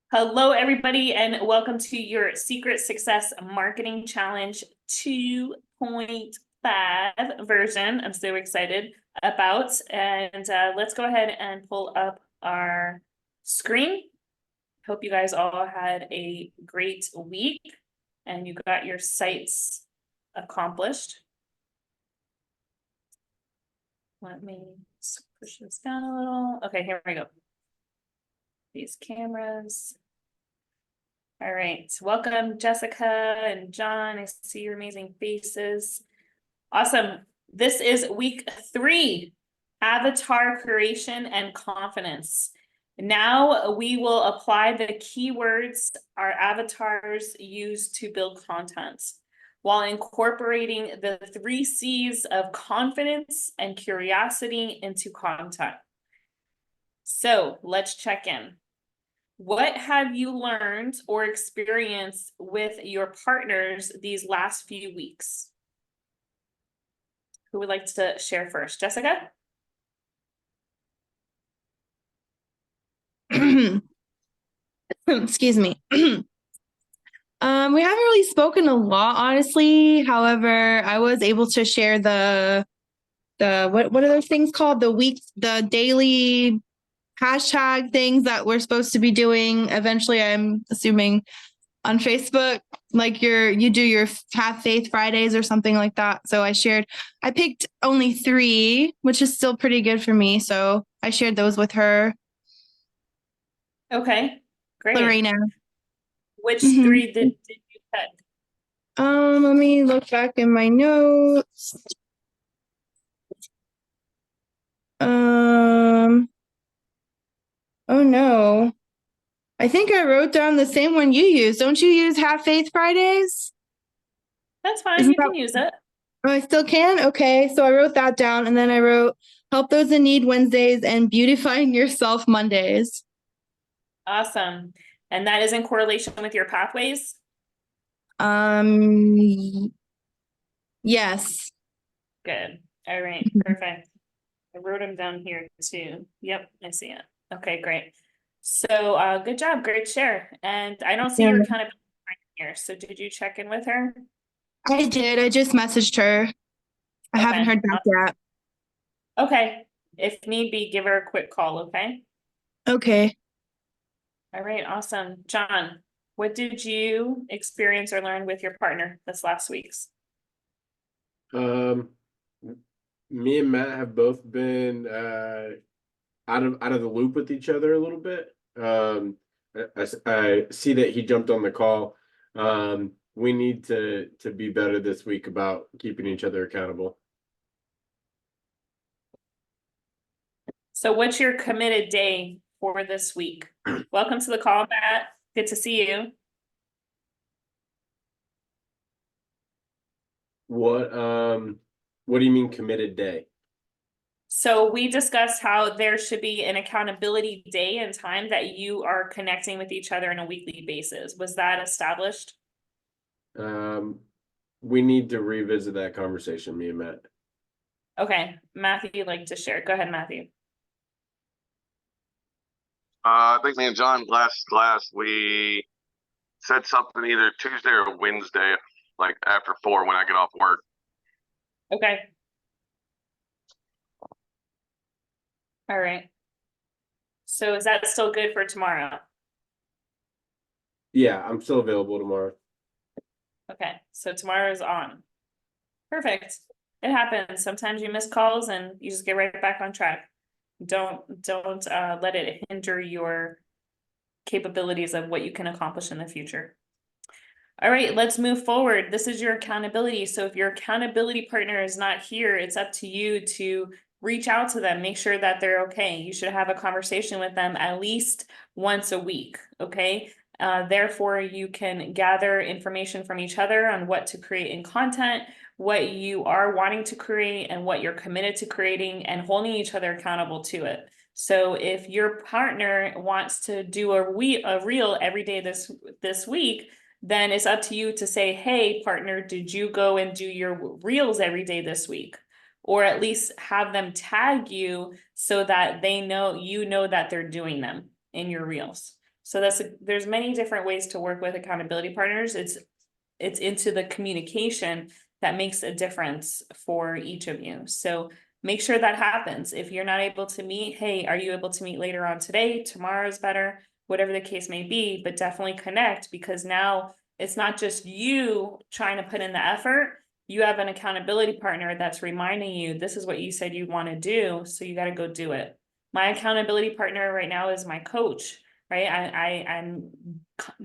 Hello, everybody, and welcome to your Secret Success Marketing Challenge 2.5 version. I'm so excited about, and let's go ahead and pull up our screen. Hope you guys all had a great week and you got your sites accomplished. Let me push this down a little. Okay, here we go. These cameras. All right, welcome Jessica and John. I see your amazing faces. Awesome. This is week 3, avatar creation and confidence. Now we will apply the keywords our avatars use to build content while incorporating the 3 C's of confidence and curiosity into content. So let's check in. What have you learned or experienced with your partners these last few weeks? Who would like to share first? Jessica? Excuse me. We haven't really spoken a lot, honestly. However, I was able to share the what are those things called? The daily hashtag things that we're supposed to be doing eventually, I'm assuming, on Facebook. Like you do your Have Faith Fridays or something like that. So I picked only 3, which is still pretty good for me. So I shared those with her. Okay, great. Lorena. Which Mhm. 3 did you pick? Let me look back in my notes. Oh no. I think I wrote down the same one you use. Don't you use Have Faith Fridays? That's fine, Isn't you that? can use it. Oh, I still can? Okay. So I wrote that down and then I wrote Help Those in Need Wednesdays and Beautifying Yourself Mondays. Awesome. And that is in correlation with your pathways? Yes. Good. All right, perfect. I wrote them down here too. Yep, I see it. Okay, great. So good job, great share. And I don't see Yeah. your accountability here. So did you check in with her? I did. I just messaged her. I haven't Okay. heard back yet. Okay. If need be, give her a quick call, okay? Okay. All right, awesome. John, what did you experience or learn with your partner this last week's? Um, Me and Matt have both been out of the loop with each other a little bit. I see that he jumped on the call. We need to be better this week about keeping each other accountable. So what's your committed day for this week? Welcome to the call, Matt. Good to see you. What do you mean committed day? So we discussed how there should be an accountability day and time that you are connecting with each other on a weekly basis. Was that established? We need to revisit that conversation, me and Matt. Okay, Matthew, you'd like to share. Go ahead, Matthew. I think me and John last class we said something either Tuesday or Wednesday, like after 4 when I get off work. Okay. All right. So is that still good for tomorrow? Yeah, I'm still available tomorrow. Okay, so tomorrow is on. Perfect. It happens. Sometimes you miss calls and you just get right back on track. Don't let it hinder your capabilities of what you can accomplish in the future. All right, let's move forward. This is your accountability. So if your accountability partner is not here, it's up to you to reach out to them, make sure that they're okay. You should have a conversation with them at least once a week, okay? Therefore, you can gather information from each other on what to create in content, what you are wanting to create, and what you're committed to creating, and holding each other accountable to it. So if your partner wants to do a reel every day this week, then it's up to you to say, hey, partner, did you go and do your reels every day this week? Or at least have them tag you so that they know, you know that they're doing them in your reels. So there's many different ways to work with accountability partners. It's into the communication that makes a difference for each of you. So make sure that happens. If you're not able to meet, hey, are you able to meet later on today? Tomorrow's better, whatever the case may be, but definitely connect, because now it's not just you trying to put in the effort. You have an accountability partner that's reminding you, this is what you said you want to do, so you got to go do it. My accountability partner right now is my coach, right? I'm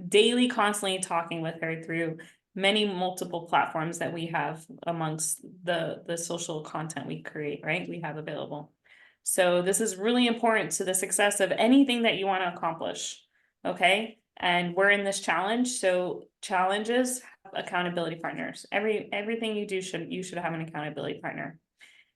daily, constantly talking with her through many multiple platforms that we have amongst the social content we create, right? We have available. So this is really important to the success of anything that you want to accomplish. Okay. And we're in this challenge. So challenges, accountability partners. Everything you do you should have an accountability partner.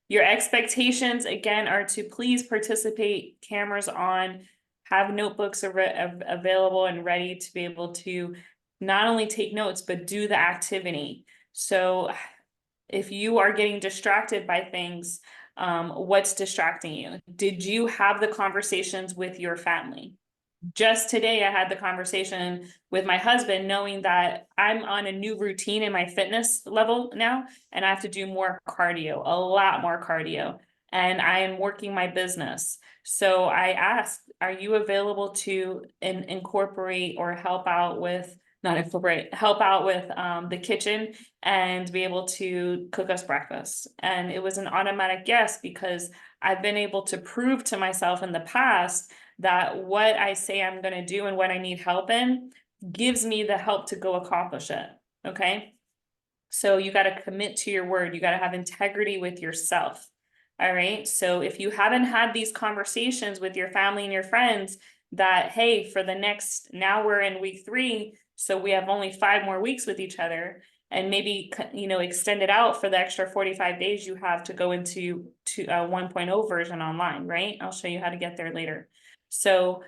Your expectations, again, are to please participate, cameras on, have notebooks available and ready to be able to not only take notes, but do the activity. So if you are getting distracted by things, what's distracting you? Did you have the conversations with your family? Just today, I had the conversation with my husband, knowing that I'm on a new routine in my fitness level now, and I have to do more cardio, a lot more cardio, and I am working my business. So I asked, are you available to incorporate or help out with, not incorporate, help out with the kitchen and be able to cook us breakfast? And it was an automatic yes, because I've been able to prove to myself in the past that what I say I'm going to do and what I need help in gives me the help to go accomplish it. Okay. So you got to commit to your word. You got to have integrity with yourself. All right. So if you haven't had these conversations with your family and your friends that, hey, for the next, now we're in week 3, so we have only 5 more weeks with each other, and maybe, extend it out for the extra 45 days you have to go into 1.0 version online, right? I'll show you how to get there later. So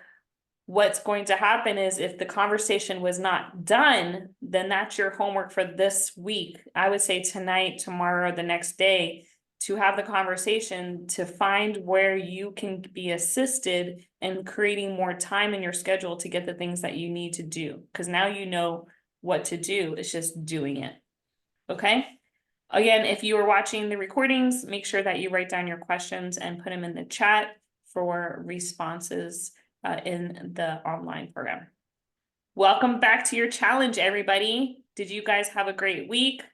what's going to happen is, if the conversation was not done, then that's your homework for this week. I would say tonight, tomorrow, the next day, to have the conversation, to find where you can be assisted in creating more time in your schedule to get the things that you need to do. Because now you know what to do. It's just doing it. Okay. Again, if you are watching the recordings, make sure that you write down your questions and put them in the chat for responses in the online program. Welcome back to your challenge, everybody. Did you guys have a great week?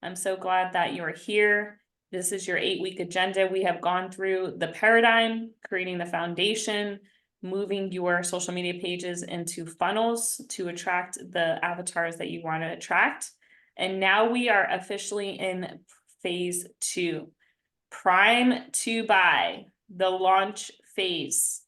I'm so glad that you're here. This is your 8-week agenda. We have gone through the paradigm, creating the foundation, moving your social media pages into funnels to attract the avatars that you want to attract. And now we are officially in phase 2, prime to buy, the launch phase.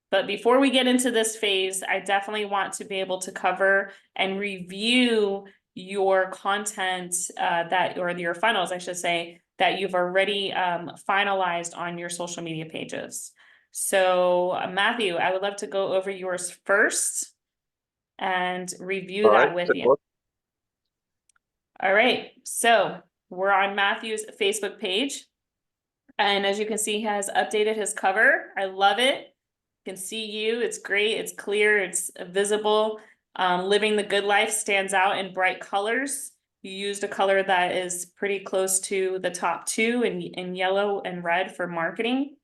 But before we get into this phase, I definitely want to be able to cover and review your content or your funnels, I should say, that you've already finalized on your social media pages. So Matthew, I would love to go over yours first and review that with you. All right, so we're on Matthew's Facebook page. And as you can see, he has updated his cover. I love it. You can see you. It's great. It's clear. It's visible. Living the Good Life stands out in bright colors. You used a color that is pretty close to the top 2 in yellow and red for marketing.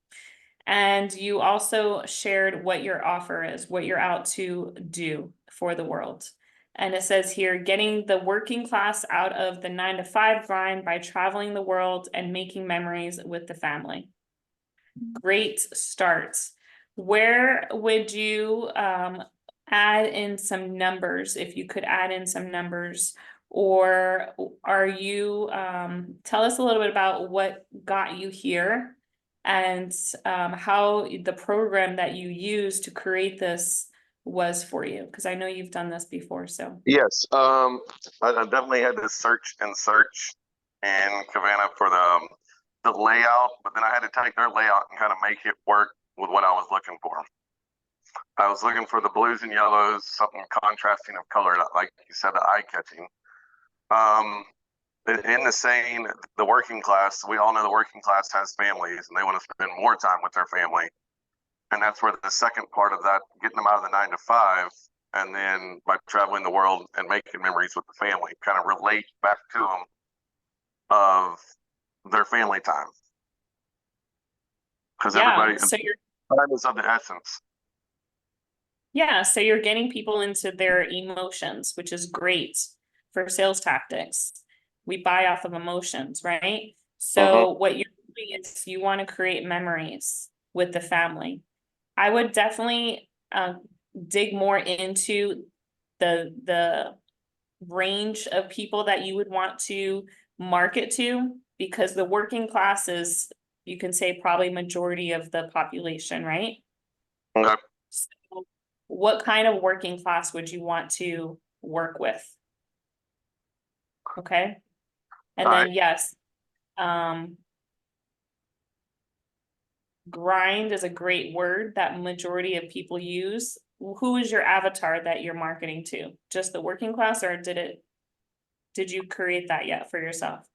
And you also shared what your offer is, what you're out to do for the world. And it says here, getting the working class out of the 9-to-5 grind by traveling the world and making memories with the family. Great start. Where would you add in some numbers, if you could add in some numbers? Or are you, tell us a little bit about what got you here and how the program that you used to create this was for you, because I know you've done this before. So Yes, I definitely had to search in Kavana for the layout, but then I had to take their layout and kind of make it work with what I was looking for. I was looking for the blues and yellows, something contrasting of color, like you said, the eye-catching. In the saying, the working class, we all know the working class has families and they want to spend more time with their family. And that's where the second part of that, getting them out of the 9-to-5, and then by traveling the world and making memories with the family, kind of relate back to them of their family time. Because Yeah, everybody, so you're time is of the essence. Yeah, so you're getting people into their emotions, which is great for sales tactics. We buy off of emotions, right? So what you're doing is you want to create memories with the family. I would definitely dig more into the range of people that you would want to market to, because the working class is, you can say, probably majority of the population, right? Okay. So what kind of working class would you want to work with? Okay. And All then, right. yes, grind is a great word that majority of people use. Who is your avatar that you're marketing to? Just the working class, or did you create that yet for yourself?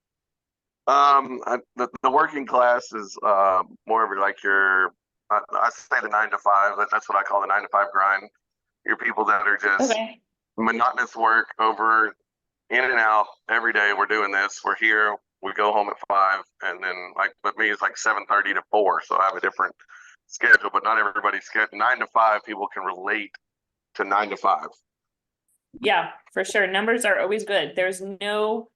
The working class is more of like your, I say the 9 to 5. That's what I call the 9 to 5 grind. Your people that are just Okay. monotonous work over in and out every day. We're doing this. We're here. We go home at 5, and then like, but me it's like 7:30 to 4. So I have a different schedule, but not everybody's schedule. 9 to 5, people can relate to 9 to 5. Yeah, for sure. Numbers are always good. There's no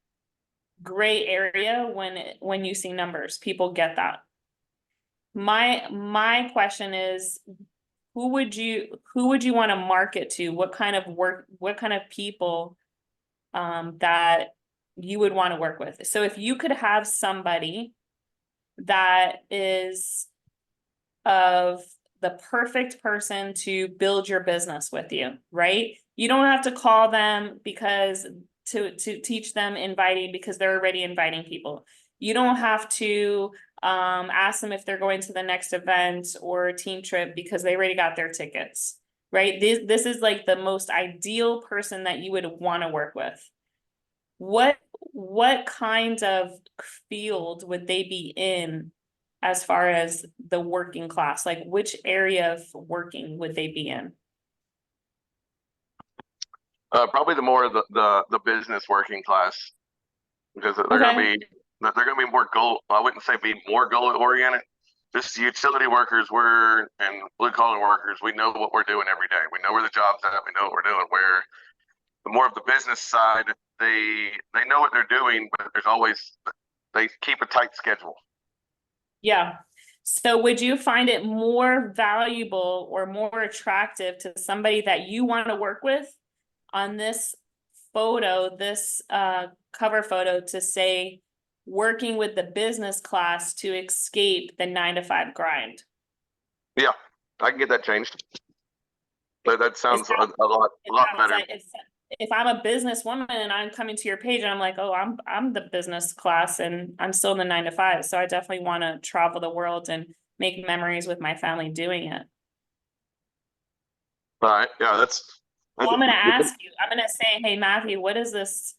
gray area when you see numbers. People get that. My question is, who would you want to market to? What kind of work, what kind of people that you would want to work with? So if you could have somebody that is of the perfect person to build your business with you, right? You don't have to call them because to teach them inviting, because they're already inviting people. You don't have to ask them if they're going to the next event or team trip because they already got their tickets, right? This is like the most ideal person that you would want to work with. What kind of field would they be in as far as the working class? Like, which area of working would they be in? Probably the more of the business working class, because they're Okay. gonna be more goal. I wouldn't say be more goal oriented. Just utility workers, and blue collar workers. We know what we're doing every day. We know where the job's at. We know what we're doing. Where the more of the business side, they know what they're doing, but there's always, they keep a tight schedule. Yeah. So would you find it more valuable or more attractive to somebody that you want to work with on this photo, this cover photo, to say working with the business class to escape the 9 to 5 grind? Yeah, I can get that changed. But that sounds a lot better. Like, if I'm a businesswoman and I'm coming to your page and I'm like, oh, I'm the business class and I'm still in the 9 to 5, so I definitely want to travel the world and make memories with my family doing it. All right, yeah, Well, I'm going to ask you, I'm going to say, hey, Matthew, what is this,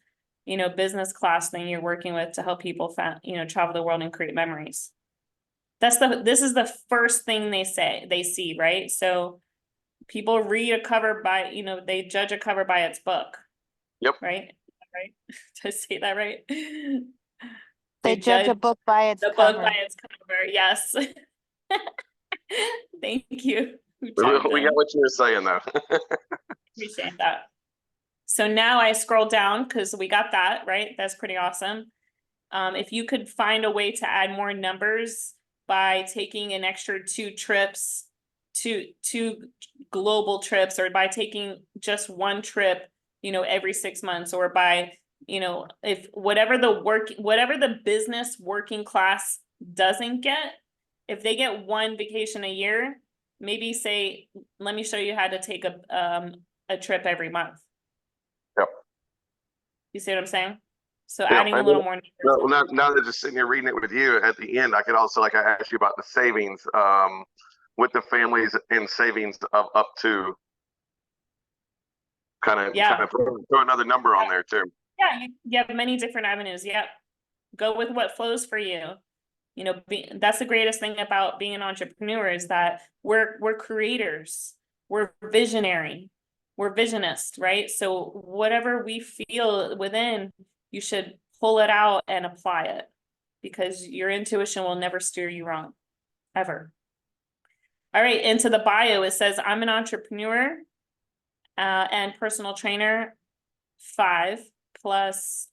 business class thing you're working with to help people, travel the world and create memories? This is the first thing they see, right? So people read a cover by, they judge a cover by its book. Yep. Right? Right? Did I say that right? They judge a book by its the cover. book by its cover, yes. Thank you. we got what you were saying though. Appreciate that. So now I scroll down because we got that, right? That's pretty awesome. If you could find a way to add more numbers by taking an extra 2 trips, two global trips, or by taking just 1 trip, every 6 months, or by, if whatever the business working class doesn't get, if they get 1 vacation a year, maybe say, let me show you how to take a trip every month. Yep. You see what I'm saying? So Yeah, adding a little more. Now that just sitting here reading it with you at the end, I could also, like I asked you about the savings, with the families and savings of up to kind of throw another number on there too. Yeah, you have many different avenues. Yep. Go with what flows for you. That's the greatest thing about being an entrepreneur, is that we're creators. We're visionary. we're visionists, right? So whatever we feel within, you should pull it out and apply it, because your intuition will never steer you wrong, ever. All right, into the bio, it says, I'm an entrepreneur and personal trainer, 5 plus.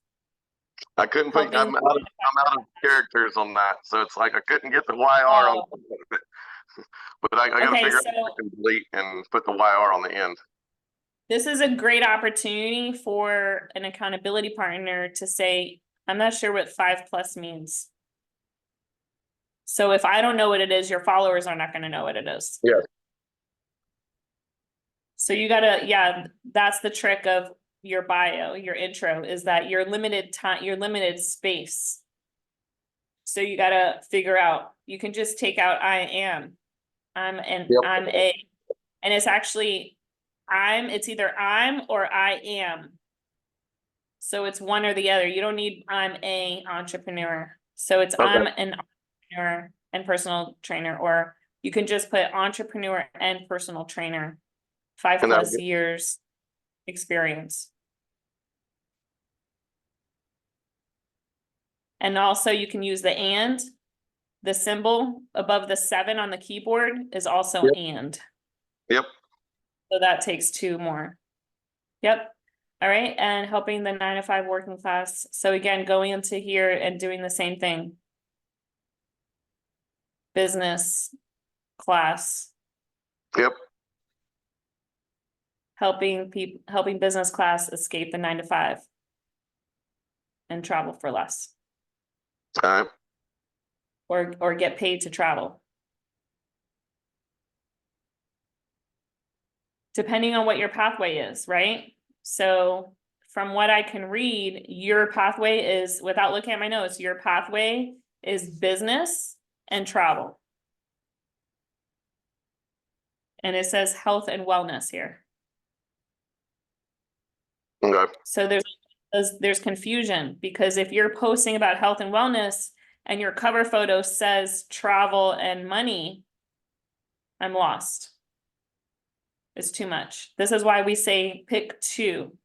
I couldn't put, Helping- I'm out of characters on that, so it's like I couldn't get the YR on. But I gotta Okay, figure out so- how I can delete and put the YR on the end. This is a great opportunity for an accountability partner to say, I'm not sure what 5 plus means. So if I don't know what it is, your followers are not gonna know what it is. Yeah. So you gotta, yeah, that's the trick of your bio, your intro, is that you're limited time, you're limited space. So you gotta figure out, you can just take out I am, I'm a, and it's actually, it's either I'm or I am. So it's one or the other. You don't need I'm a entrepreneur. So it's Okay. I'm an entrepreneur and personal trainer, or you can just put entrepreneur and personal trainer, 5 And that'll plus years experience. And also you can use the symbol above the 7 on the keyboard is also Yep. and. Yep. So that takes 2 more. Yep. All right, and helping the 9 to 5 working class. So again, going into here and doing the same thing. Business class, Yep. helping business class escape the 9 to 5 and travel for less, All right. or get paid to travel. Depending on what your pathway is, right? So from what I can read, your pathway is, without looking at my notes, your pathway is business and travel. And it says health and wellness here. Okay. So there's confusion, because if you're posting about health and wellness and your cover photo says travel and money, I'm lost. It's too much. This is why we say pick 2.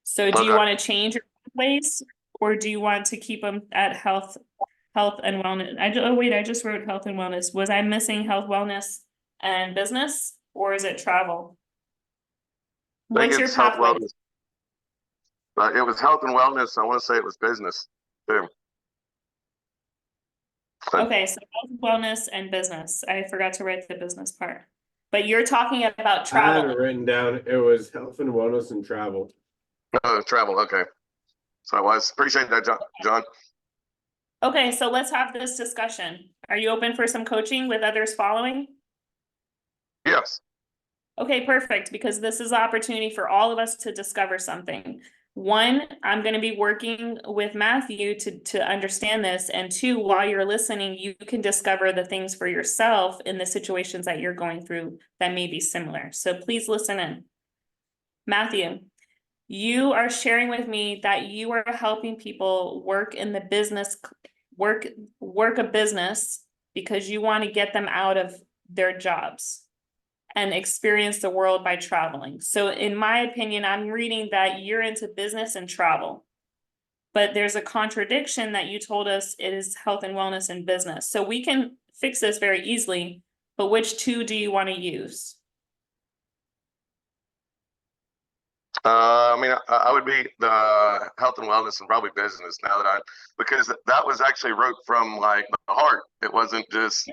So do you Okay. want to change your pathways, or do you want to keep them at health and wellness? Oh wait, I just wrote health and wellness. Was I missing health, wellness, and business, or is it travel? I think What's your it's health pathway? wellness. It was health and wellness. I want to say it was business too. Okay, so health, wellness, and business. I forgot to write the business part. But you're talking about I had it travel. written down. It was health and wellness and travel. Travel. Okay. So I was appreciate that, John. Okay, so let's have this discussion. Are you open for some coaching with others following? Yes. Okay, perfect, because this is the opportunity for all of us to discover something. 1, I'm going to be working with Matthew to understand this, and 2, while you're listening, you can discover the things for yourself in the situations that you're going through that may be similar. So please listen in. Matthew, you are sharing with me that you are helping people work in the business, work a business, because you want to get them out of their jobs and experience the world by traveling. So in my opinion, I'm reading that you're into business and travel, but there's a contradiction that you told us it is health and wellness and business. So we can fix this very easily, but which 2 do you want to use? I mean, I would be the health and wellness and probably business now that because that was actually wrote from like the heart. It wasn't just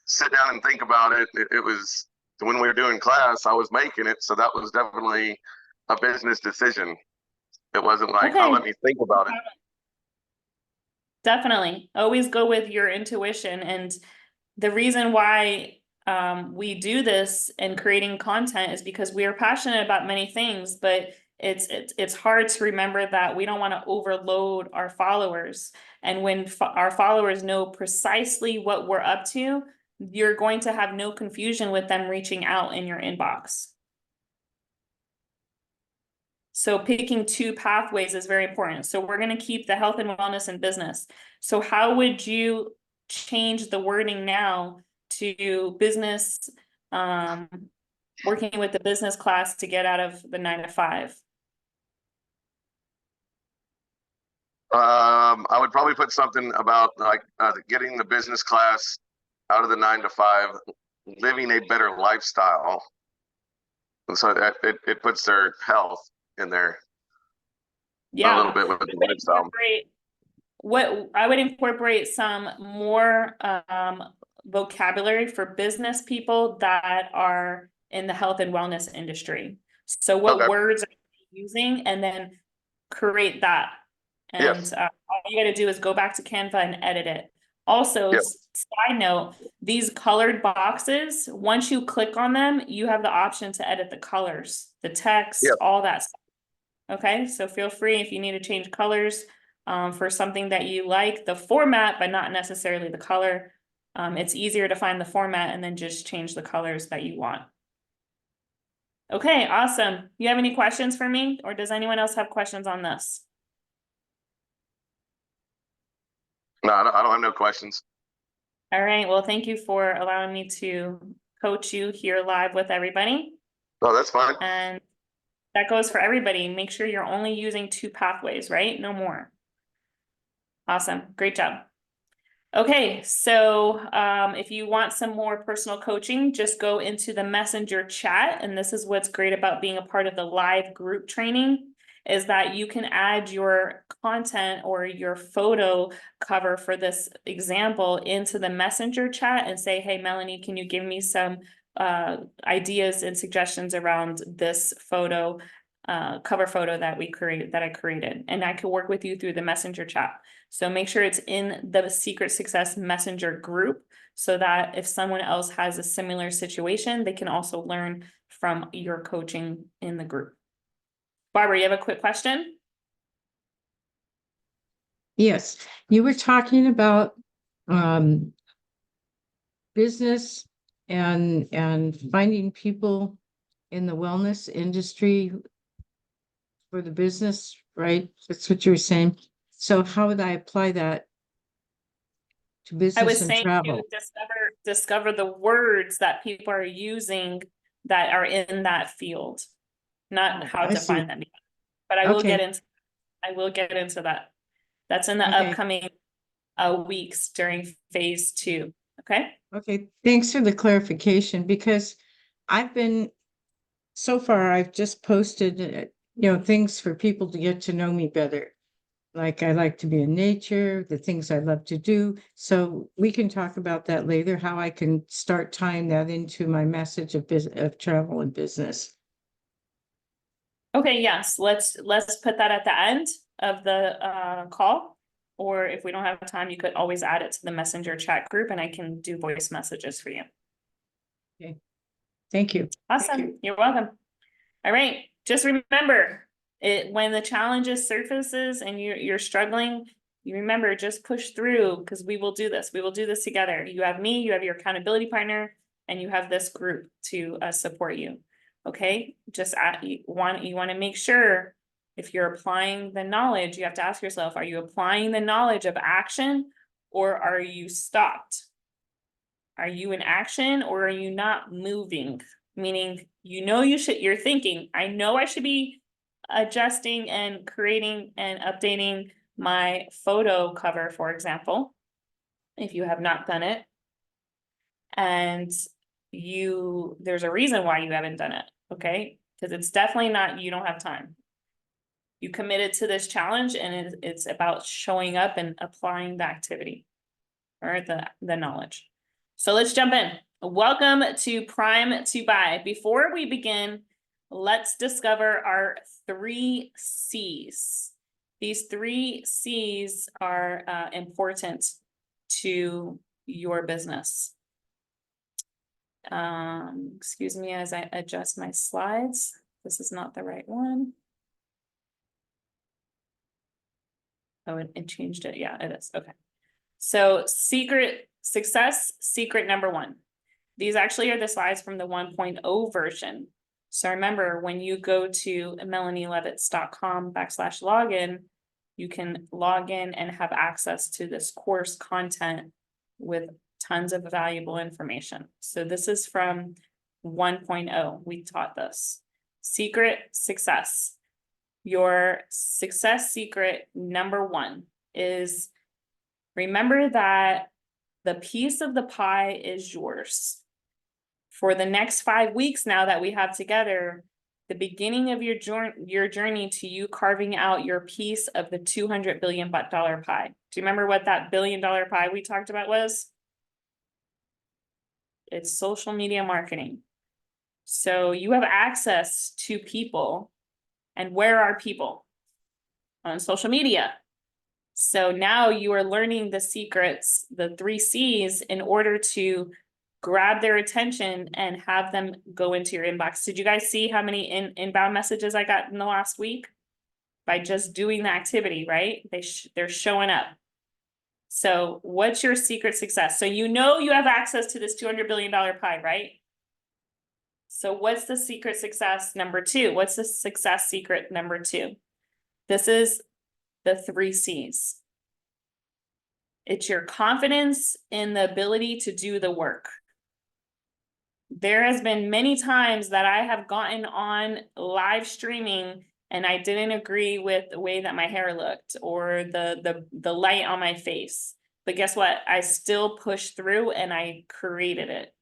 sit down and think about it. It was when we were doing class, I was making it. So that was definitely a business decision. It wasn't like, oh, let me think about it. Definitely. Always go with your intuition. And the reason why we do this and creating content is because we are passionate about many things, but it's hard to remember that we don't want to overload our followers. And when our followers know precisely what we're up to, you're going to have no confusion with them reaching out in your inbox. So picking 2 pathways is very important. So we're going to keep the health and wellness and business. So how would you change the wording now to business working with the business class to get out of the 9 to 5? I would probably put something about like getting the business class out of the 9 to 5, living a better lifestyle. And so that it puts their health in there a little bit with the lifestyle. What I would incorporate some more vocabulary for business people that are in the health and wellness industry. So what Okay. words are you using, and then create that. And Yes. All you got to do is go back to Canva and edit it. Also, Yep. side note, these colored boxes, once you click on them, you have the option to edit the colors, the text, Yep. all that stuff. Okay, so feel free if you need to change colors for something that you like, the format, but not necessarily the color. It's easier to find the format and then just change the colors that you want. Okay, awesome. You have any questions for me, or does anyone else have questions on this? No, I don't have no questions. All right, well, thank you for allowing me to coach you here live with everybody. No, that's fine. And that goes for everybody. Make sure you're only using 2 pathways, right? No more. Awesome, great job. Okay, so if you want some more personal coaching, just go into the messenger chat. And this is what's great about being a part of the live group training, is that you can add your content or your photo cover for this example into the messenger chat and say, hey, Melanie, can you give me some ideas and suggestions around this photo, cover photo that I created, and I could work with you through the messenger chat. So make sure it's in the Secret Success Messenger group so that if someone else has a similar situation, they can also learn from your coaching in the group. Barbara, you have a quick question? Yes, you were talking about business and finding people in the wellness industry for the business, right? That's what you were saying. So how would I apply that to I was business and saying travel? to discover the words that people are using that are in that field, not how I to see. find them. But I will Okay. get into that. That's in the Okay. upcoming weeks during phase 2. Okay. Okay, thanks for the clarification, because I've just posted, things for people to get to know me better. Like I like to be in nature, the things I love to do. So we can talk about that later, how I can start tying that into my message of travel and business. Okay, yes, let's put that at the end of the call. Or if we don't have time, you could always add it to the messenger chat group and I can do voice messages for you. Okay, thank you. Awesome, you're welcome. All right, just remember, when the challenges surfaces and you're struggling, you remember, just push through, because we will do this. We will do this together. You have me, you have your accountability partner, and you have this group to support you. Okay, just you want to make sure if you're applying the knowledge, you have to ask yourself, are you applying the knowledge of action, or are you stopped? Are you in action, or are you not moving? Meaning, you're thinking, I know I should be adjusting and creating and updating my photo cover, for example, if you have not done it. And there's a reason why you haven't done it, okay? Because it's definitely not, you don't have time. You committed to this challenge, and it's about showing up and applying the activity or the knowledge. So let's jump in. Welcome to Prime to Buy. Before we begin, let's discover our 3 C's. These 3 C's are important to your business. Excuse me as I adjust my slides. This is not the right one. Oh, it changed it. Yeah, it is. Okay. So secret number 1. These actually are the slides from the 1.0 version. So remember, when you go to melanielevitz.com/login, you can log in and have access to this course content with tons of valuable information. So this is from 1.0. We taught this. Secret success. Your success secret number 1 is remember that the piece of the pie is yours. For the next 5 weeks now that we have together, the beginning of your journey to you carving out your piece of the $200 billion pie. Do you remember what that $1 billion pie we talked about was? It's social media marketing. So you have access to people. And where are people? On social media. So now you are learning the secrets, the 3 C's, in order to grab their attention and have them go into your inbox. Did you guys see how many inbound messages I got in the last week? By just doing the activity, right? They're showing up. So what's your secret success? So you know you have access to this $200 billion pie, right? So what's the secret success number 2? What's the success secret number 2? This is the 3 C's. It's your confidence in the ability to do the work. There has been many times that I have gotten on live streaming and I didn't agree with the way that my hair looked or the light on my face. But guess what? I still pushed through and I created it.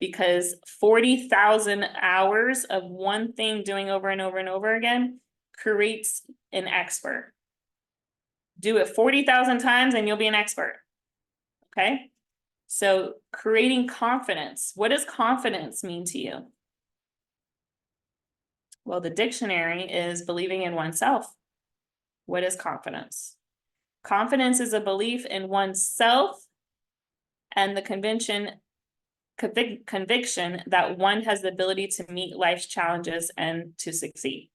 Because 40,000 hours of one thing doing over and over and over again creates an expert. Do it 40,000 times and you'll be an expert. Okay? So creating confidence. What does confidence mean to you? Well, the dictionary is believing in oneself. What is confidence? Confidence is a belief in oneself and the conviction that one has the ability to meet life's challenges and to succeed.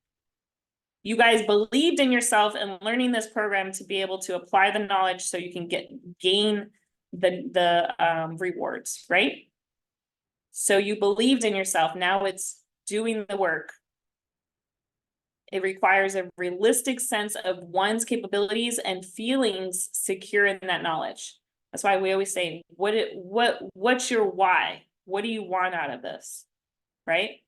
You guys believed in yourself and learning this program to be able to apply the knowledge so you can gain the rewards, right? So you believed in yourself. Now it's doing the work. It requires a realistic sense of one's capabilities and feelings secure in that knowledge. That's why we always say, what's your why? What do you want out of this? Right?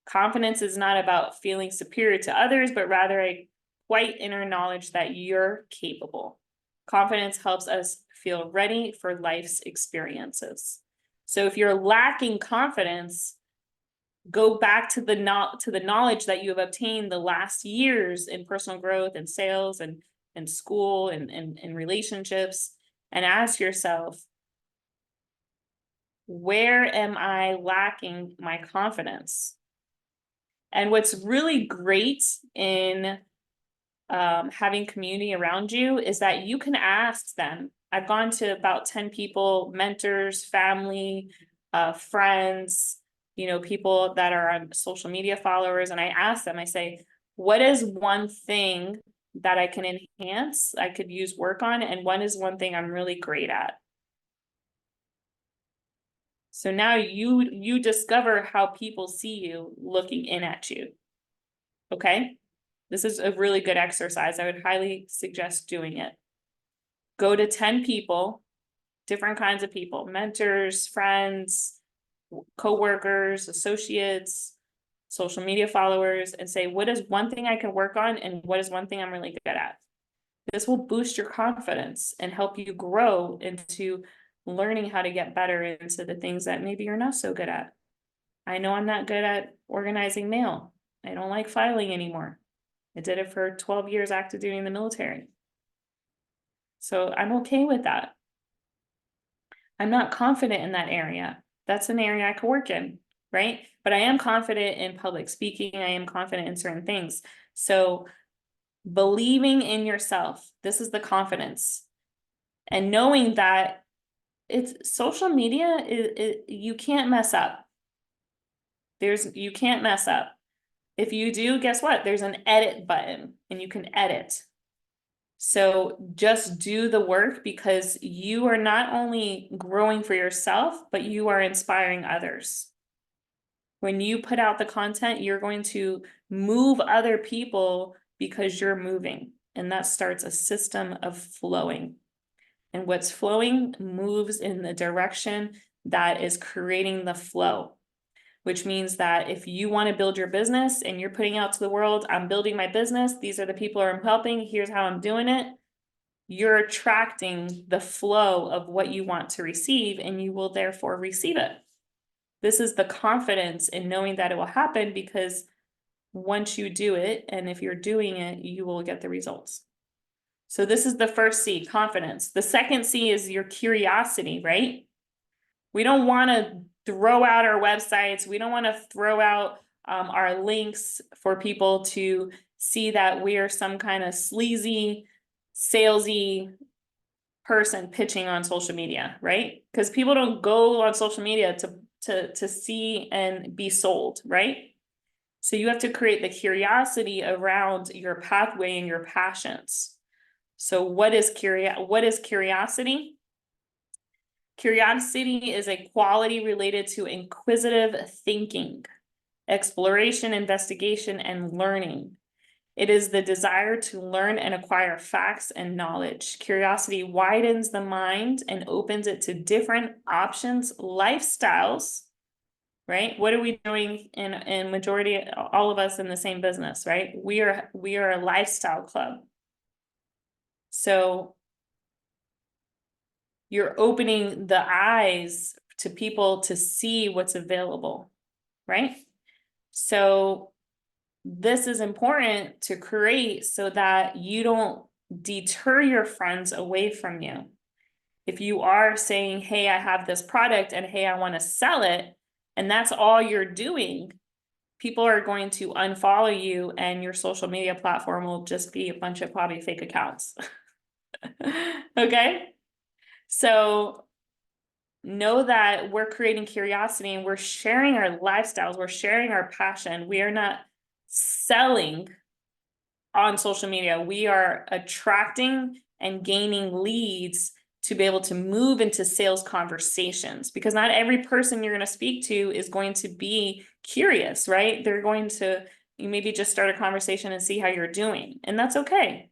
Confidence is not about feeling superior to others, but rather a quiet inner knowledge that you're capable. Confidence helps us feel ready for life's experiences. So if you're lacking confidence, go back to the knowledge that you have obtained the last years in personal growth and sales and school and relationships. And ask yourself, where am I lacking my confidence? And what's really great in having community around you is that you can ask them. I've gone to about 10 people, mentors, family, friends, people that are on social media followers. And I ask them, I say, what is one thing that I can enhance, I could use work on, and what is one thing I'm really great at? So now you discover how people see you looking in at you. Okay? This is a really good exercise. I would highly suggest doing it. Go to 10 people, different kinds of people, mentors, friends, coworkers, associates, social media followers, and say, what is one thing I can work on and what is one thing I'm really good at? This will boost your confidence and help you grow into learning how to get better into the things that maybe you're not so good at. I know I'm not good at organizing mail. I don't like filing anymore. I did it for 12 years active duty in the military. So I'm okay with that. I'm not confident in that area. That's an area I could work in, right? But I am confident in public speaking. I am confident in certain things. So believing in yourself, this is the confidence. And knowing that it's social media, you can't mess up. You can't mess up. If you do, guess what? There's an edit button and you can edit. So just do the work because you are not only growing for yourself, but you are inspiring others. When you put out the content, you're going to move other people because you're moving, and that starts a system of flowing. And what's flowing moves in the direction that is creating the flow. which means that if you want to build your business and you're putting out to the world, I'm building my business, these are the people I'm helping, here's how I'm doing it, you're attracting the flow of what you want to receive, and you will therefore receive it. This is the confidence in knowing that it will happen, because once you do it, and if you're doing it, you will get the results. So this is the first C, confidence. The second C is your curiosity, right? We don't want to throw out our websites. We don't want to throw out our links for people to see that we are some kind of sleazy, salesy person pitching on social media, right? Because people don't go on social media to see and be sold, right? So you have to create the curiosity around your pathway and your passions. So what is curiosity? Curiosity is a quality related to inquisitive thinking, exploration, investigation, and learning. It is the desire to learn and acquire facts and knowledge. Curiosity widens the mind and opens it to different options, lifestyles, right? What are we doing in majority, all of us in the same business, right? We are a lifestyle club. So you're opening the eyes to people to see what's available, right? So this is important to create so that you don't deter your friends away from you. If you are saying, hey, I have this product and hey, I want to sell it, and that's all you're doing, people are going to unfollow you, and your social media platform will just be a bunch of probably fake accounts. Okay? So know that we're creating curiosity and we're sharing our lifestyles, we're sharing our passion. We are not selling on social media. We are attracting and gaining leads to be able to move into sales conversations, because not every person you're going to speak to is going to be curious, right? They're going to maybe just start a conversation and see how you're doing, and that's okay.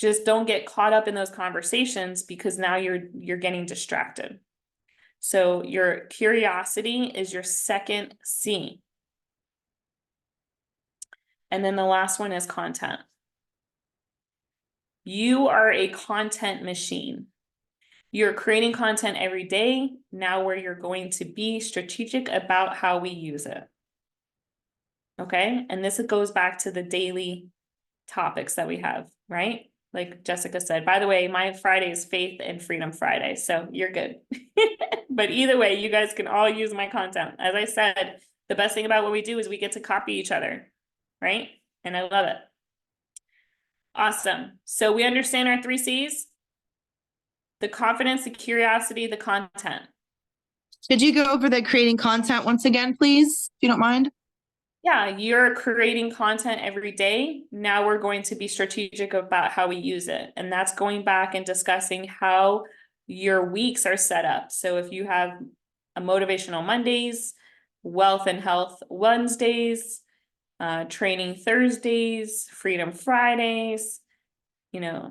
Just don't get caught up in those conversations, because now you're getting distracted. So your curiosity is your second C. And then the last one is content. You are a content machine. You're creating content every day. Now where you're going to be strategic about how we use it. Okay? And this goes back to the daily topics that we have, right? Like Jessica said, by the way, my Friday is Faith and Freedom Friday, so you're good. But either way, you guys can all use my content. As I said, the best thing about what we do is we get to copy each other, right? And I love it. Awesome. So we understand our 3 C's: the confidence, the curiosity, the content. Could you go over the creating content once again, please, if you don't mind? Yeah, you're creating content every day. Now we're going to be strategic about how we use it. And that's going back and discussing how your weeks are set up. So if you have a motivational Mondays, wealth and health Wednesdays, training Thursdays, freedom Fridays,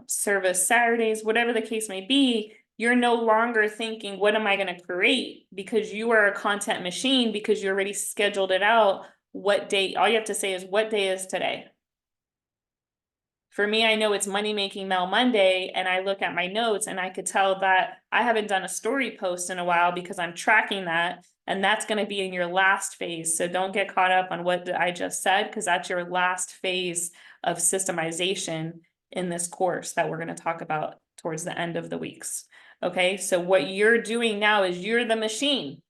service Saturdays, whatever the case may be, you're no longer thinking, what am I going to create? Because you are a content machine, because you already scheduled it out. What day? All you have to say is, what day is today? For me, I know it's Money Making Mel Monday, and I look at my notes and I could tell that I haven't done a story post in a while because I'm tracking that, and that's going to be in your last phase. So don't get caught up on what I just said, because that's your last phase of systemization in this course that we're going to talk about towards the end of the weeks. Okay, so what you're doing now is you're the machine.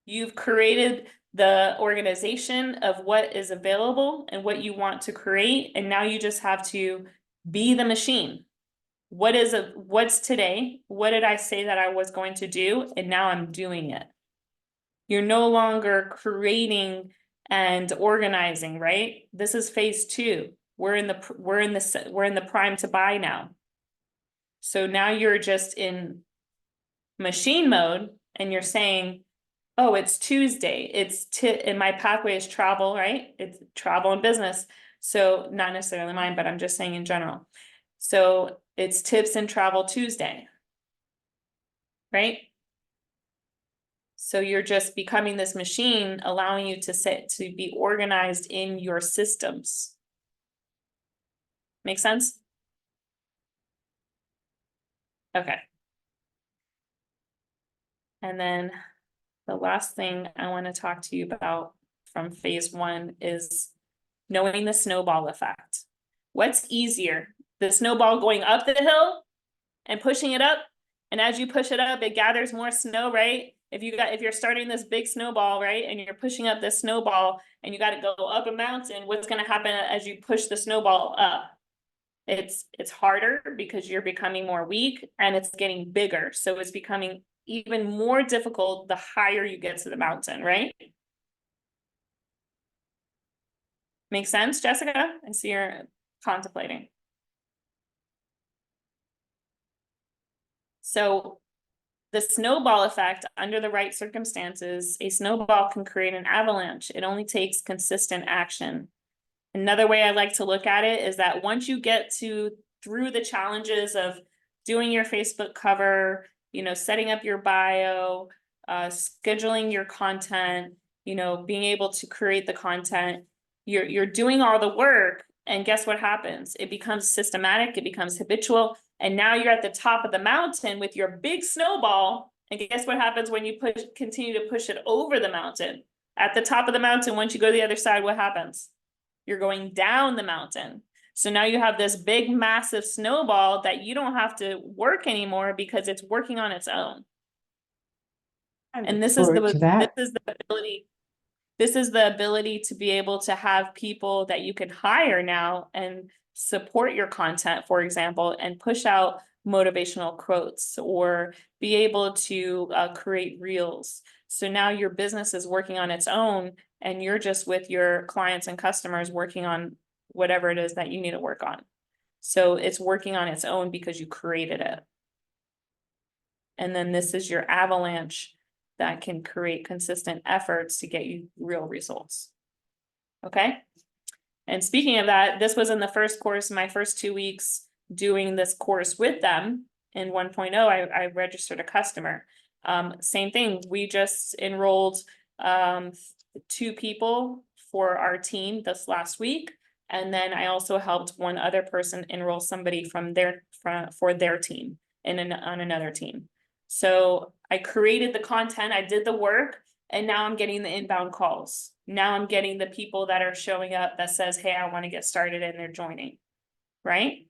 You've created the organization of what is available and what you want to create, and now you just have to be the machine. What's today? What did I say that I was going to do? And now I'm doing it. You're no longer creating and organizing, right? This is phase 2. We're in the prime to buy now. So now you're just in machine mode, and you're saying, oh, it's Tuesday. And my pathway is travel, right? It's travel and business. So not necessarily mine, but I'm just saying in general. So it's Tips and Travel Tuesday, right? So you're just becoming this machine, allowing you to be organized in your systems. Make sense? Okay. And then the last thing I want to talk to you about from phase 1 is knowing the snowball effect. What's easier, the snowball going up the hill and pushing it up? And as you push it up, it gathers more snow, right? If you're starting this big snowball, right, and you're pushing up this snowball and you got to go up a mountain, what's going to happen as you push the snowball up? It's harder because you're becoming more weak and it's getting bigger. So it's becoming even more difficult the higher you get to the mountain, right? Make sense, Jessica? I see you're contemplating. So the snowball effect, under the right circumstances, a snowball can create an avalanche. It only takes consistent action. Another way I like to look at it is that once you get through the challenges of doing your Facebook cover, setting up your bio, scheduling your content, being able to create the content, you're doing all the work, and guess what happens? It becomes systematic, it becomes habitual, and now you're at the top of the mountain with your big snowball, and guess what happens when you continue to push it over the mountain? At the top of the mountain, once you go to the other side, what happens? You're going down the mountain. So now you have this big, massive snowball that you don't have to work anymore because it's working on its own. And this is the ability to be able to have people that you can hire now and support your content, for example, and push out motivational quotes or be able to create reels. So now your business is working on its own and you're just with your clients and customers working on whatever it is that you need to work on. So it's working on its own because you created it. And then this is your avalanche that can create consistent efforts to get you real results. Okay. And speaking of that, this was in the first course, my first 2 weeks doing this course with them in 1.0, I registered a customer. Same thing. We just enrolled 2 people for our team this last week. And then I also helped one other person enroll somebody for their team on another team. So I created the content, I did the work, and now I'm getting the inbound calls. Now I'm getting the people that are showing up that says, hey, I want to get started, and they're joining, right?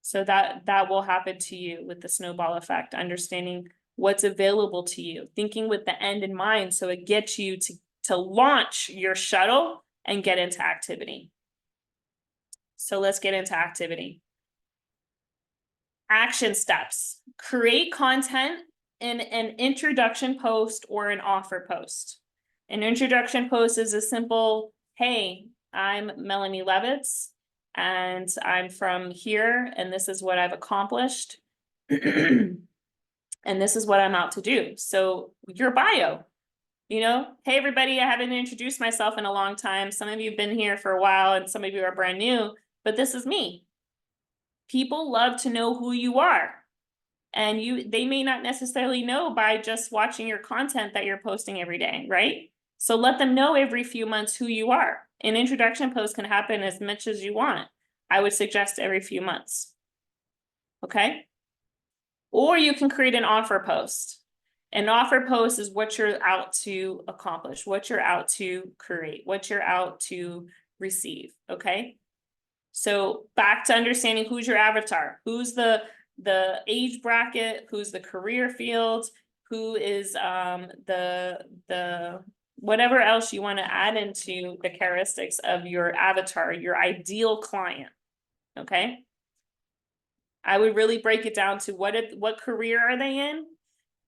So that will happen to you with the snowball effect, understanding what's available to you, thinking with the end in mind, so it gets you to launch your shuttle and get into activity. So let's get into activity. Action steps. Create content in an introduction post or an offer post. An introduction post is a simple, hey, I'm Melanie Levitz, and I'm from here, and this is what I've accomplished. And this is what I'm out to do. So your bio, hey, everybody, I haven't introduced myself in a long time. Some of you have been here for a while and some of you are brand new, but this is me. People love to know who you are. And they may not necessarily know by just watching your content that you're posting every day, right? So let them know every few months who you are. An introduction post can happen as much as you want. I would suggest every few months. Okay? Or you can create an offer post. An offer post is what you're out to accomplish, what you're out to create, what you're out to receive. Okay? So back to understanding who's your avatar, who's the age bracket, who's the career field, who is the whatever else you want to add into the characteristics of your avatar, your ideal client. Okay. I would really break it down to what career are they in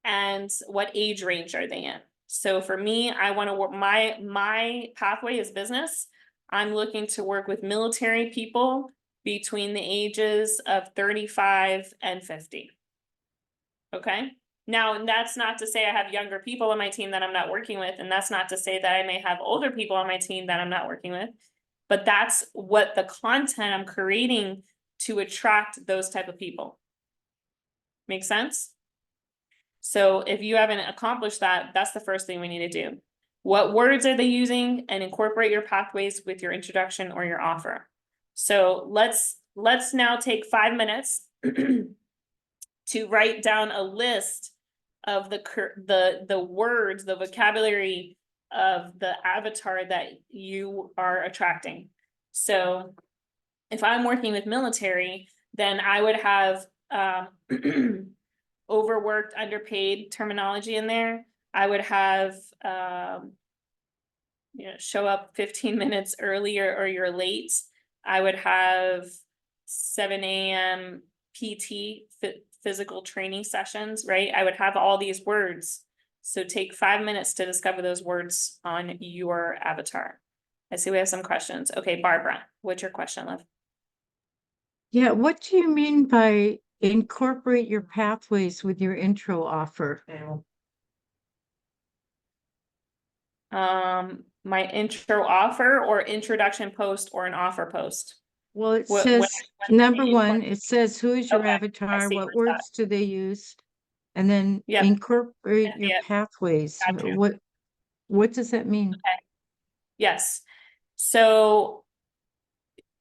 and what age range are they in. So for me, I want to work, my pathway is business. I'm looking to work with military people between the ages of 35 and 50. Okay. Now, that's not to say I have younger people on my team that I'm not working with. And that's not to say that I may have older people on my team that I'm not working with. But that's what the content I'm creating to attract those type of people. Make sense? So if you haven't accomplished that, that's the first thing we need to do. What words are they using, and incorporate your pathways with your introduction or your offer. So let's now take 5 minutes to write down a list of the words, the vocabulary of the avatar that you are attracting. So if I'm working with military, then I would have overworked, underpaid terminology in there. I would have show up 15 minutes earlier or you're late. I would have 7 a.m. PT physical training sessions, right? I would have all these words. So take 5 minutes to discover those words on your avatar. I see we have some questions. Okay, Barbara, what's your question, love? Yeah, what do you mean by incorporate your pathways with your intro offer? My intro offer or introduction post or an offer post? Well, it What- says, when number you- one, it says, who is your Okay, I avatar? see What where it's at. words do they use? And then Yep. incorporate your Yep. pathways. Got you. What does that mean? Yes, so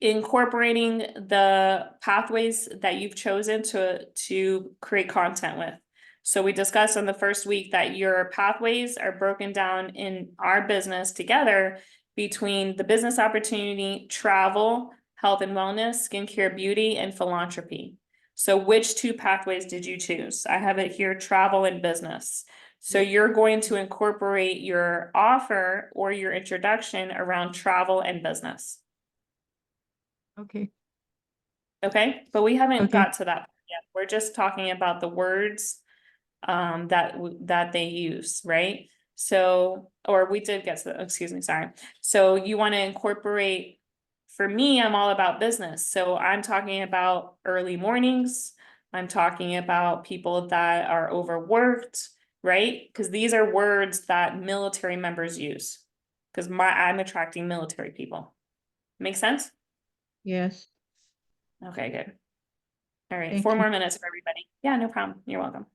incorporating the pathways that you've chosen to create content with. So we discussed in the first week that your pathways are broken down in our business together between the business opportunity, travel, health and wellness, skincare, beauty, and philanthropy. So which 2 pathways did you choose? I have it here, travel and business. So you're going to incorporate your offer or your introduction around travel and business. Okay, Okay, but we haven't Okay. got to that yet. We're just talking about the words that they use, right? So, or we did get to the, excuse me, sorry. So you want to incorporate, for me, I'm all about business. So I'm talking about early mornings. I'm talking about people that are overworked, right? Because these are words that military members use. Because I'm attracting military people. Make sense? yes. Okay, good. All right, Thank 4 you. more minutes for everybody. Yeah, no problem. You're welcome.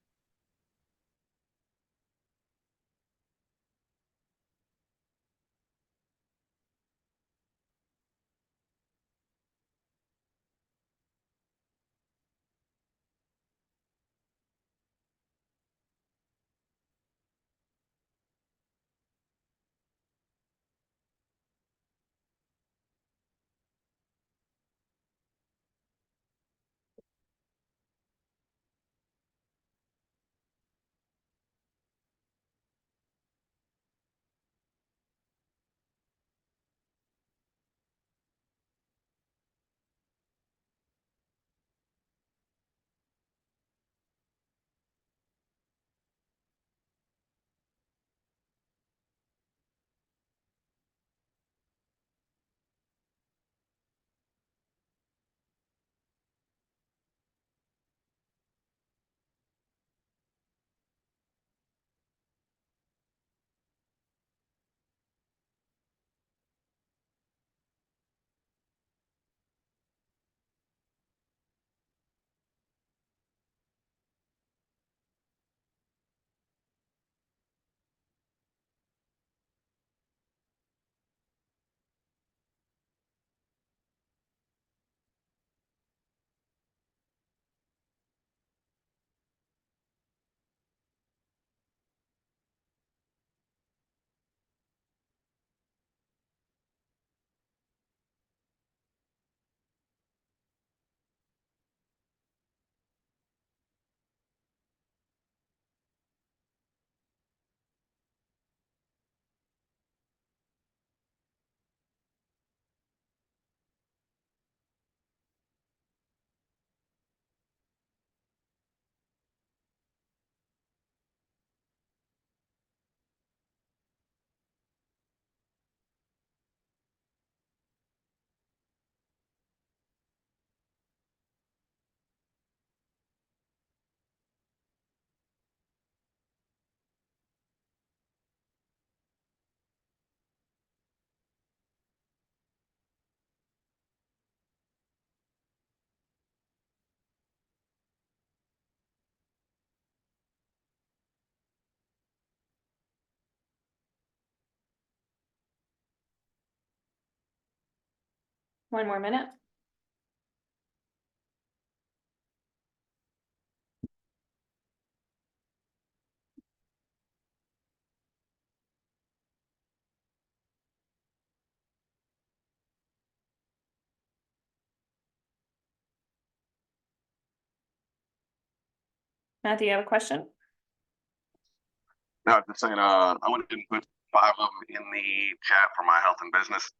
One more minute. Matthew, you have a question? No, I'm just saying, I went and put 5 of them in the chat for my health and business.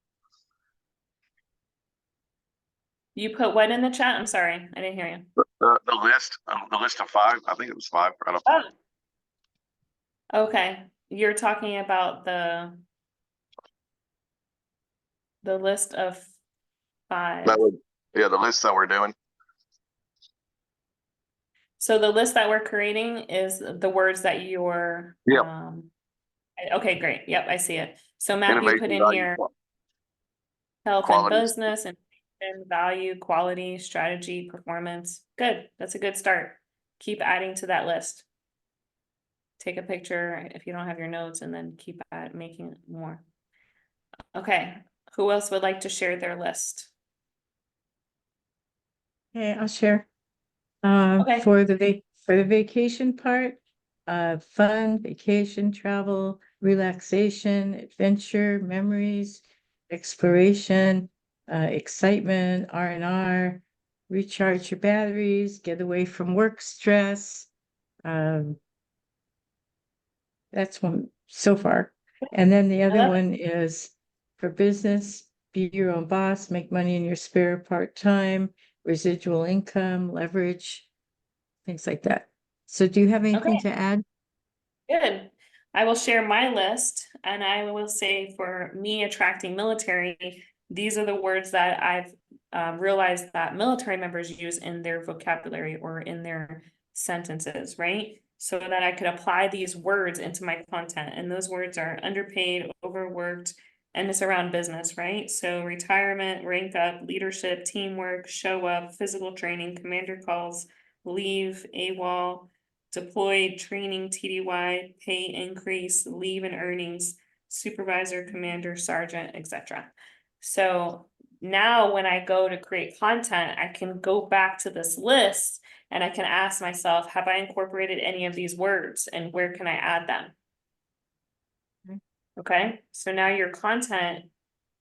You put what in the chat? I'm sorry, I didn't hear you. The list of 5, I think it was 5. I don't know. Oh. Okay, you're talking about the list of 5. That was, yeah, the list that we're doing. So the list that we're creating is the words that you're, Yep. Okay, great. Yep, I see it. So Matthew Innovation, put in value, here health and quality. business and value, quality, strategy, performance. Good. That's a good start. Keep adding to that list. Take a picture if you don't have your notes and then keep making more. Okay, who else would like to share their list? Okay, I'll share. Okay. For the vacation part, fun, vacation, travel, relaxation, adventure, memories, exploration, excitement, R&R, recharge your batteries, get away from work stress. That's one so far. And then the other love it. one is for business, be your own boss, make money in your spare part-time, residual income, leverage, things like that. So do you have anything to add? Good. I will share my list and I will say for me attracting military, these are the words that I've realized that military members use in their vocabulary or in their sentences, right? So that I could apply these words into my content. And those words are underpaid, overworked, and it's around business, right? So retirement, rank up, leadership, teamwork, show up, physical training, commander calls, leave, AWOL, deployed, training, TDY, pay increase, leave and earnings, supervisor, commander, sergeant, etc. So now when I go to create content, I can go back to this list and I can ask myself, have I incorporated any of these words and where can I add them? Okay, so now your content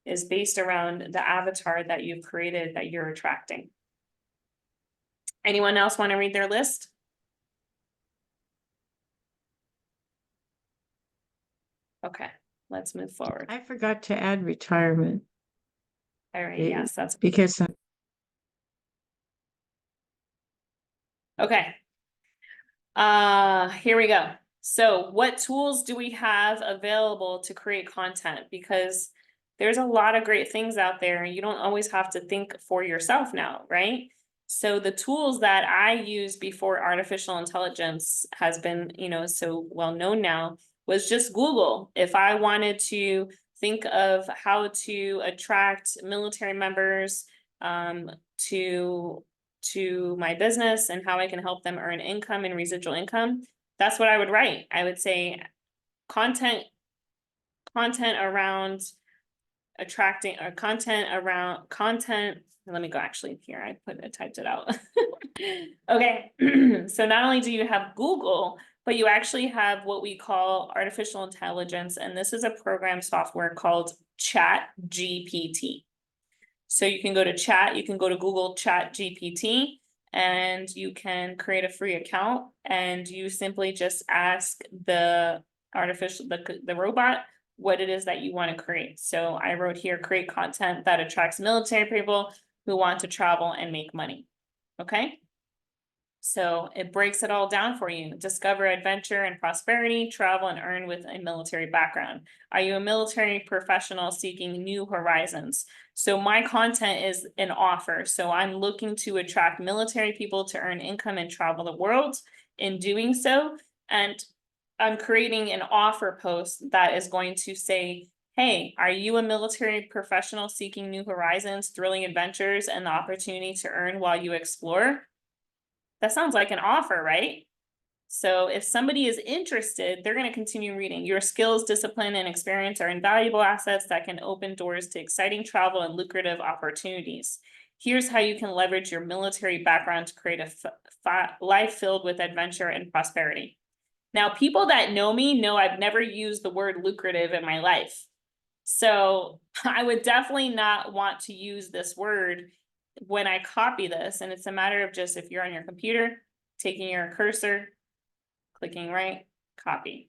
is based around the avatar that you've created that you're attracting. Anyone else want to read their list? Okay, let's move forward. I forgot to add retirement. All right, yes, that's because okay. Here we go. So what tools do we have available to create content? Because there's a lot of great things out there. You don't always have to think for yourself now, right? So the tools that I used before artificial intelligence has been, so well known now was just Google. If I wanted to think of how to attract military members to my business and how I can help them earn income and residual income, that's what I would write. I would say content around attracting or content. Let me go actually here. I typed it out. Okay. So not only do you have Google, but you actually have what we call artificial intelligence. And this is a program software called ChatGPT. So you can go to chat, you can go to Google ChatGPT and you can create a free account and you simply just ask the robot what it is that you want to create. So I wrote here, create content that attracts military people who want to travel and make money. Okay. So it breaks it all down for you. Discover adventure and prosperity, travel and earn with a military background. Are you a military professional seeking new horizons? So my content is an offer. So I'm looking to attract military people to earn income and travel the world. In doing so, and I'm creating an offer post that is going to say, hey, are you a military professional seeking new horizons, thrilling adventures, and the opportunity to earn while you explore? That sounds like an offer, right? So if somebody is interested, they're going to continue reading. Your skills, discipline, and experience are invaluable assets that can open doors to exciting travel and lucrative opportunities. Here's how you can leverage your military background to create a life filled with adventure and prosperity. Now, people that know me know I've never used the word lucrative in my life. So I would definitely not want to use this word when I copy this. And it's a matter of just, if you're on your computer, taking your cursor, clicking right, copy,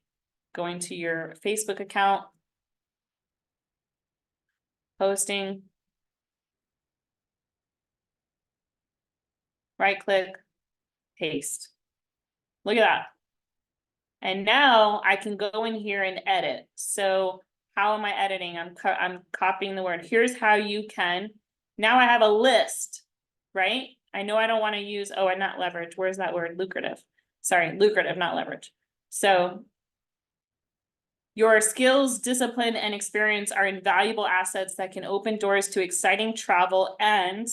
going to your Facebook account, posting, right click, paste. Look at that. And now I can go in here and edit. So how am I editing? I'm copying the word. Here's how you can. Now I have a list, right? I know I don't want to use, oh, and not leverage. Where's that word? Lucrative. Sorry, lucrative, not leverage. So your skills, discipline, and experience are invaluable assets that can open doors to exciting travel and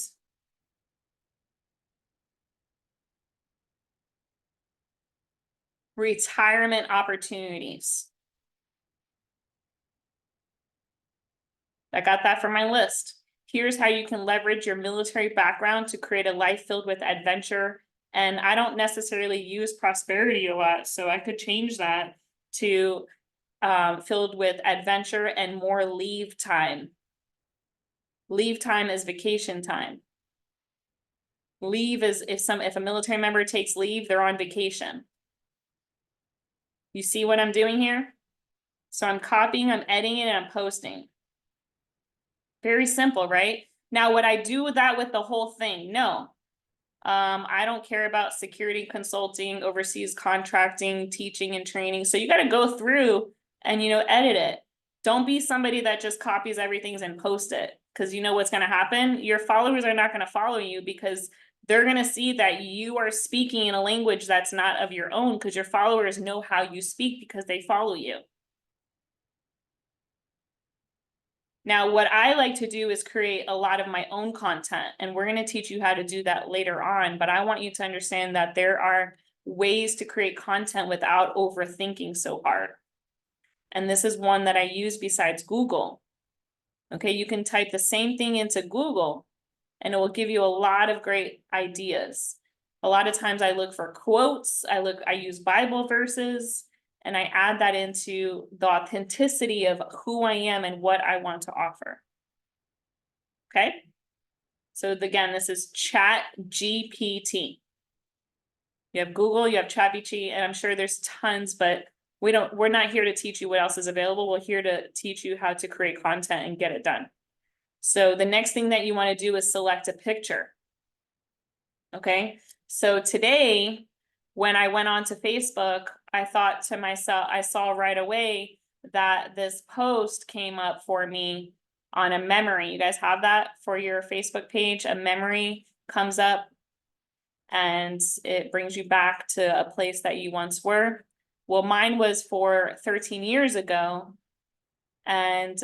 retirement opportunities. I got that from my list. Here's how you can leverage your military background to create a life filled with adventure. And I don't necessarily use prosperity a lot, so I could change that to filled with adventure and more leave time. Leave time is vacation time. Leave is if a military member takes leave, they're on vacation. You see what I'm doing here? So I'm copying, I'm editing it, and I'm posting. Very simple, right? Now, would I do that with the whole thing? No. I don't care about security consulting, overseas contracting, teaching and training. So you got to go through and, edit it. Don't be somebody that just copies everything and post it, because you know what's going to happen. Your followers are not going to follow you because they're going to see that you are speaking in a language that's not of your own, because your followers know how you speak because they follow you. Now, what I like to do is create a lot of my own content, and we're going to teach you how to do that later on. But I want you to understand that there are ways to create content without overthinking so hard. And this is one that I use besides Google. Okay, you can type the same thing into Google and it will give you a lot of great ideas. A lot of times I look for quotes, I use Bible verses, and I add that into the authenticity of who I am and what I want to offer. Okay. So again, this is ChatGPT. You have Google, you have ChatGPT, and I'm sure there's tons, but we're not here to teach you what else is available. We're here to teach you how to create content and get it done. So the next thing that you want to do is select a picture. Okay. So today, when I went onto Facebook, I thought to myself, I saw right away that this post came up for me on a memory. You guys have that for your Facebook page? A memory comes up and it brings you back to a place that you once were. Well, mine was for 13 years ago. And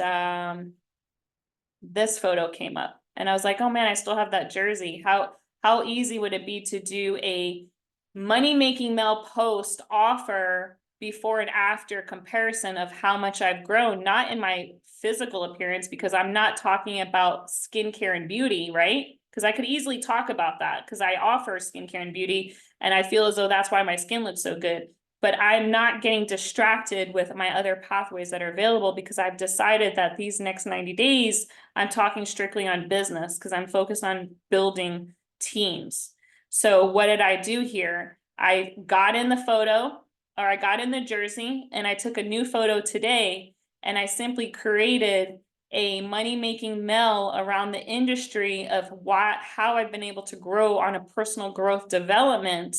this photo came up and I was like, oh man, I still have that jersey. How easy would it be to do a money-making mail post offer before and after comparison of how much I've grown, not in my physical appearance, because I'm not talking about skincare and beauty, right? Because I could easily talk about that because I offer skincare and beauty and I feel as though that's why my skin looks so good. But I'm not getting distracted with my other pathways that are available because I've decided that these next 90 days, I'm talking strictly on business because I'm focused on building teams. So what did I do here? I got in the photo, or I got in the jersey, and I took a new photo today, and I simply created a money-making mail around the industry of how I've been able to grow on a personal growth development,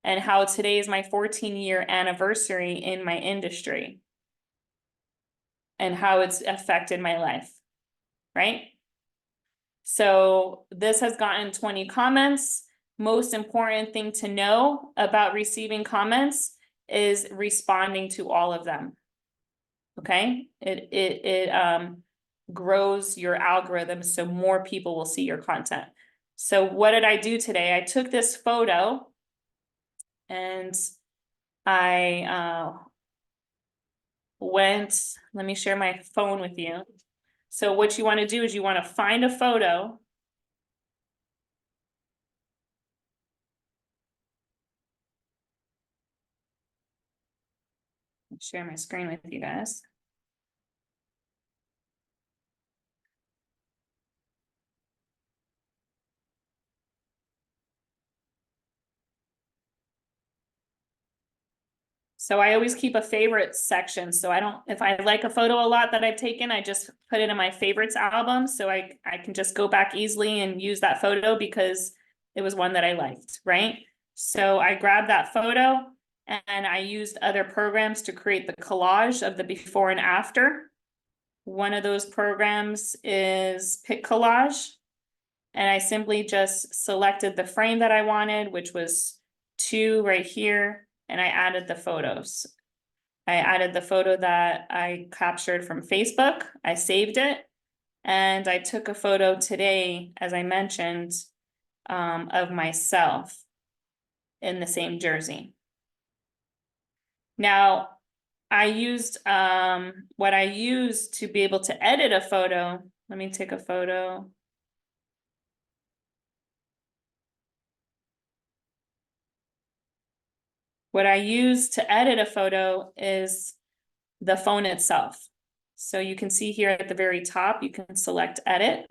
and how today is my 14-year anniversary in my industry, and how it's affected my life, right? So this has gotten 20 comments. Most important thing to know about receiving comments is responding to all of them. Okay, it grows your algorithm so more people will see your content. So what did I do today? I took this photo and I let me share my phone with you. So what you want to do is you want to find a photo. Share my screen with you guys. So I always keep a favorite section. So I don't, if I like a photo a lot that I've taken, I just put it in my favorites album. So I can just go back easily and use that photo because it was one that I liked, right? So I grabbed that photo and I used other programs to create the collage of the before and after. One of those programs is Pic Collage. And I simply just selected the frame that I wanted, which was 2 right here. And I added the photos. I added the photo that I captured from Facebook. I saved it. And I took a photo today, as I mentioned, of myself in the same jersey. Now, I used what I used to be able to edit a photo. Let me take a photo. What I use to edit a photo is the phone itself. So you can see here at the very top, you can select edit.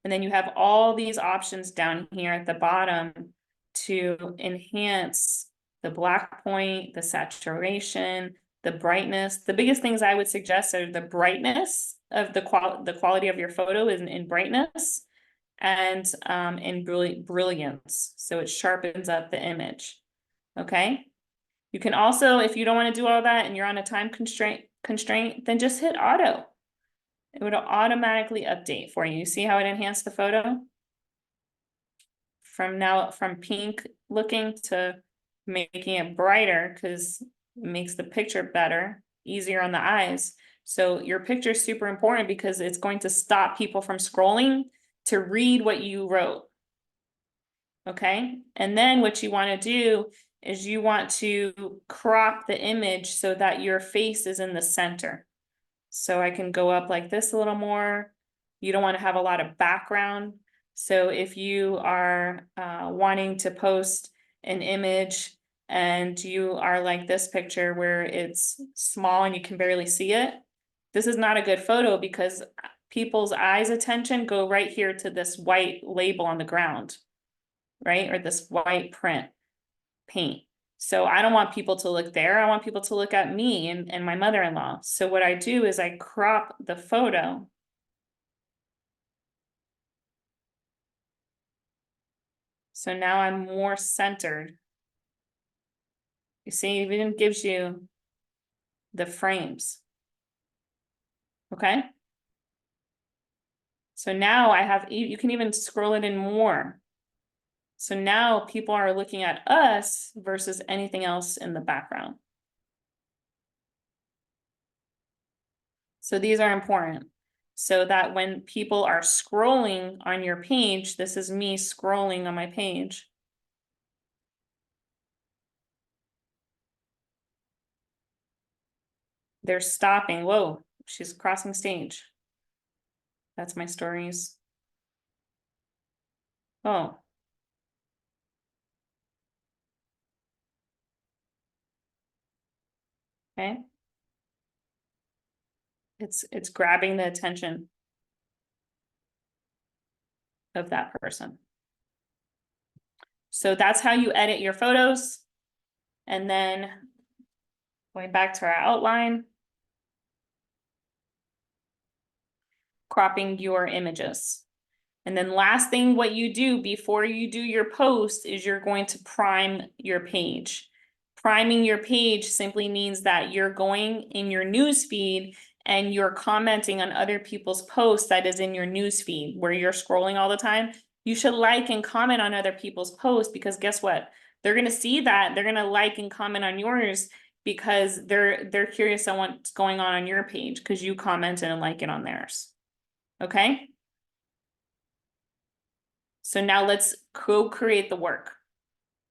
And then you have all these options down here at the bottom to enhance the black point, the saturation, the brightness. The biggest things I would suggest are the brightness of the quality of your photo is in brightness and in brilliance. So it sharpens up the image. Okay. You can also, if you don't want to do all that and you're on a time constraint, then just hit auto. It would automatically update for you. You see how it enhanced the photo? From pink looking to making it brighter because it makes the picture better, easier on the eyes. So your picture is super important because it's going to stop people from scrolling to read what you wrote. Okay, and then what you want to do is you want to crop the image so that your face is in the center. So I can go up like this a little more. You don't want to have a lot of background. So if you are wanting to post an image and you are like this picture where it's small and you can barely see it, this is not a good photo because people's eyes' attention go right here to this white label on the ground, right? Or this white paint. So I don't want people to look there. I want people to look at me and my mother-in-law. So what I do is I crop the photo. So now I'm more centered. You see, it even gives you the frames. Okay. So now I have, you can even scroll it in more. So now people are looking at us versus anything else in the background. So these are important so that when people are scrolling on your page, this is me scrolling on my page. They're stopping. Whoa, she's crossing stage. That's my stories. Oh. Okay. It's grabbing the attention of that person. So that's how you edit your photos. And then going back to our outline, cropping your images. And then last thing, what you do before you do your post is you're going to prime your page. Priming your page simply means that you're going in your news feed and you're commenting on other people's posts that is in your news feed where you're scrolling all the time. You should like and comment on other people's posts because guess what? They're going to see that. They're going to like and comment on yours because they're curious on what's going on your page because you commented and like it on theirs. Okay? So now let's co-create the work.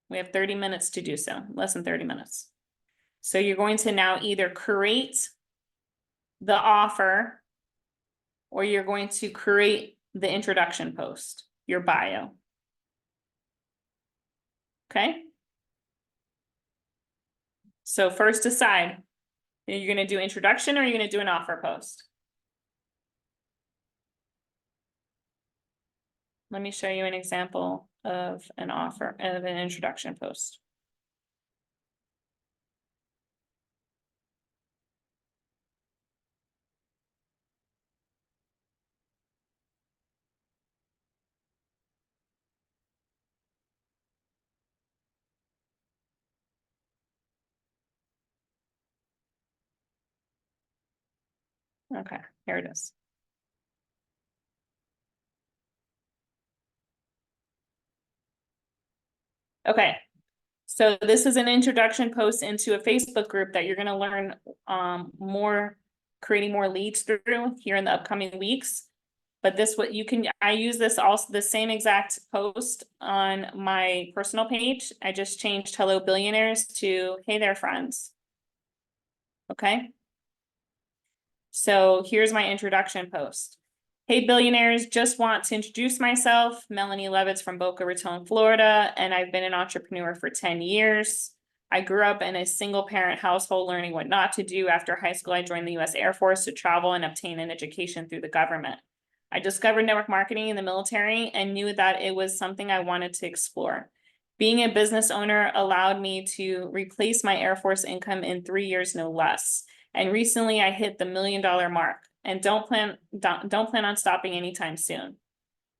We have 30 minutes to do so, less than 30 minutes. So you're going to now either create the offer or you're going to create the introduction post, your bio. Okay? So first decide, are you gonna do introduction or are you gonna do an offer post? Let me show you an example of an offer, of an introduction post. Okay, here it is. Okay, so this is an introduction post into a Facebook group that you're gonna learn more, creating more leads through here in the upcoming weeks. But this, what you can, I use this also, the same exact post on my personal page. I just changed hello billionaires to hey there friends. Okay. So here's my introduction post. Hey billionaires, just want to introduce myself. Melanie Levitz from Boca Raton, Florida, and I've been an entrepreneur for 10 years. I grew up in a single parent household learning what not to do. After high school, I joined the US Air Force to travel and obtain an education through the government. I discovered network marketing in the military and knew that it was something I wanted to explore. Being a business owner allowed me to replace my Air Force income in 3 years, no less. And recently I hit the $1 million mark and don't plan on stopping anytime soon.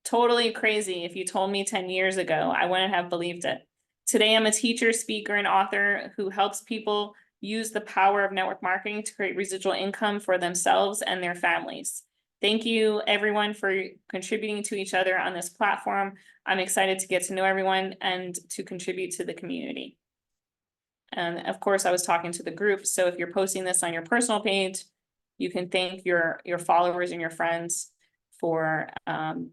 Totally crazy. If you told me 10 years ago, I wouldn't have believed it. Today, I'm a teacher, speaker, and author who helps people use the power of network marketing to create residual income for themselves and their families. Thank you, everyone, for contributing to each other on this platform. I'm excited to get to know everyone and to contribute to the community. And of course, I was talking to the group. So if you're posting this on your personal page, you can thank your followers and your friends for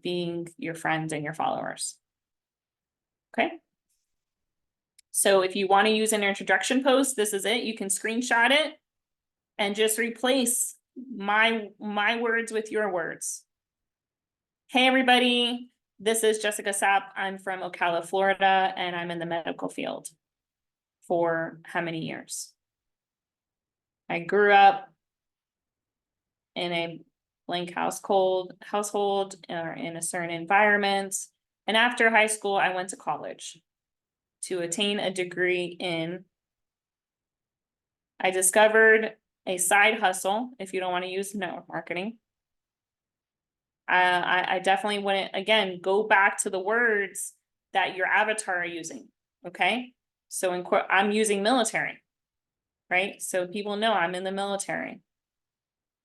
being your friends and your followers. Okay. So if you want to use an introduction post, this is it. You can screenshot it and just replace my words with your words. Hey, everybody. This is Jessica Sapp. I'm from Ocala, Florida, and I'm in the medical field for how many years? I grew up in a blank household or in a certain environment. And after high school, I went to college to attain a degree in, I discovered a side hustle, if you don't want to use network marketing. I definitely wouldn't, again, go back to the words that your avatar are using, okay? So I'm using military, right? So people know I'm in the military.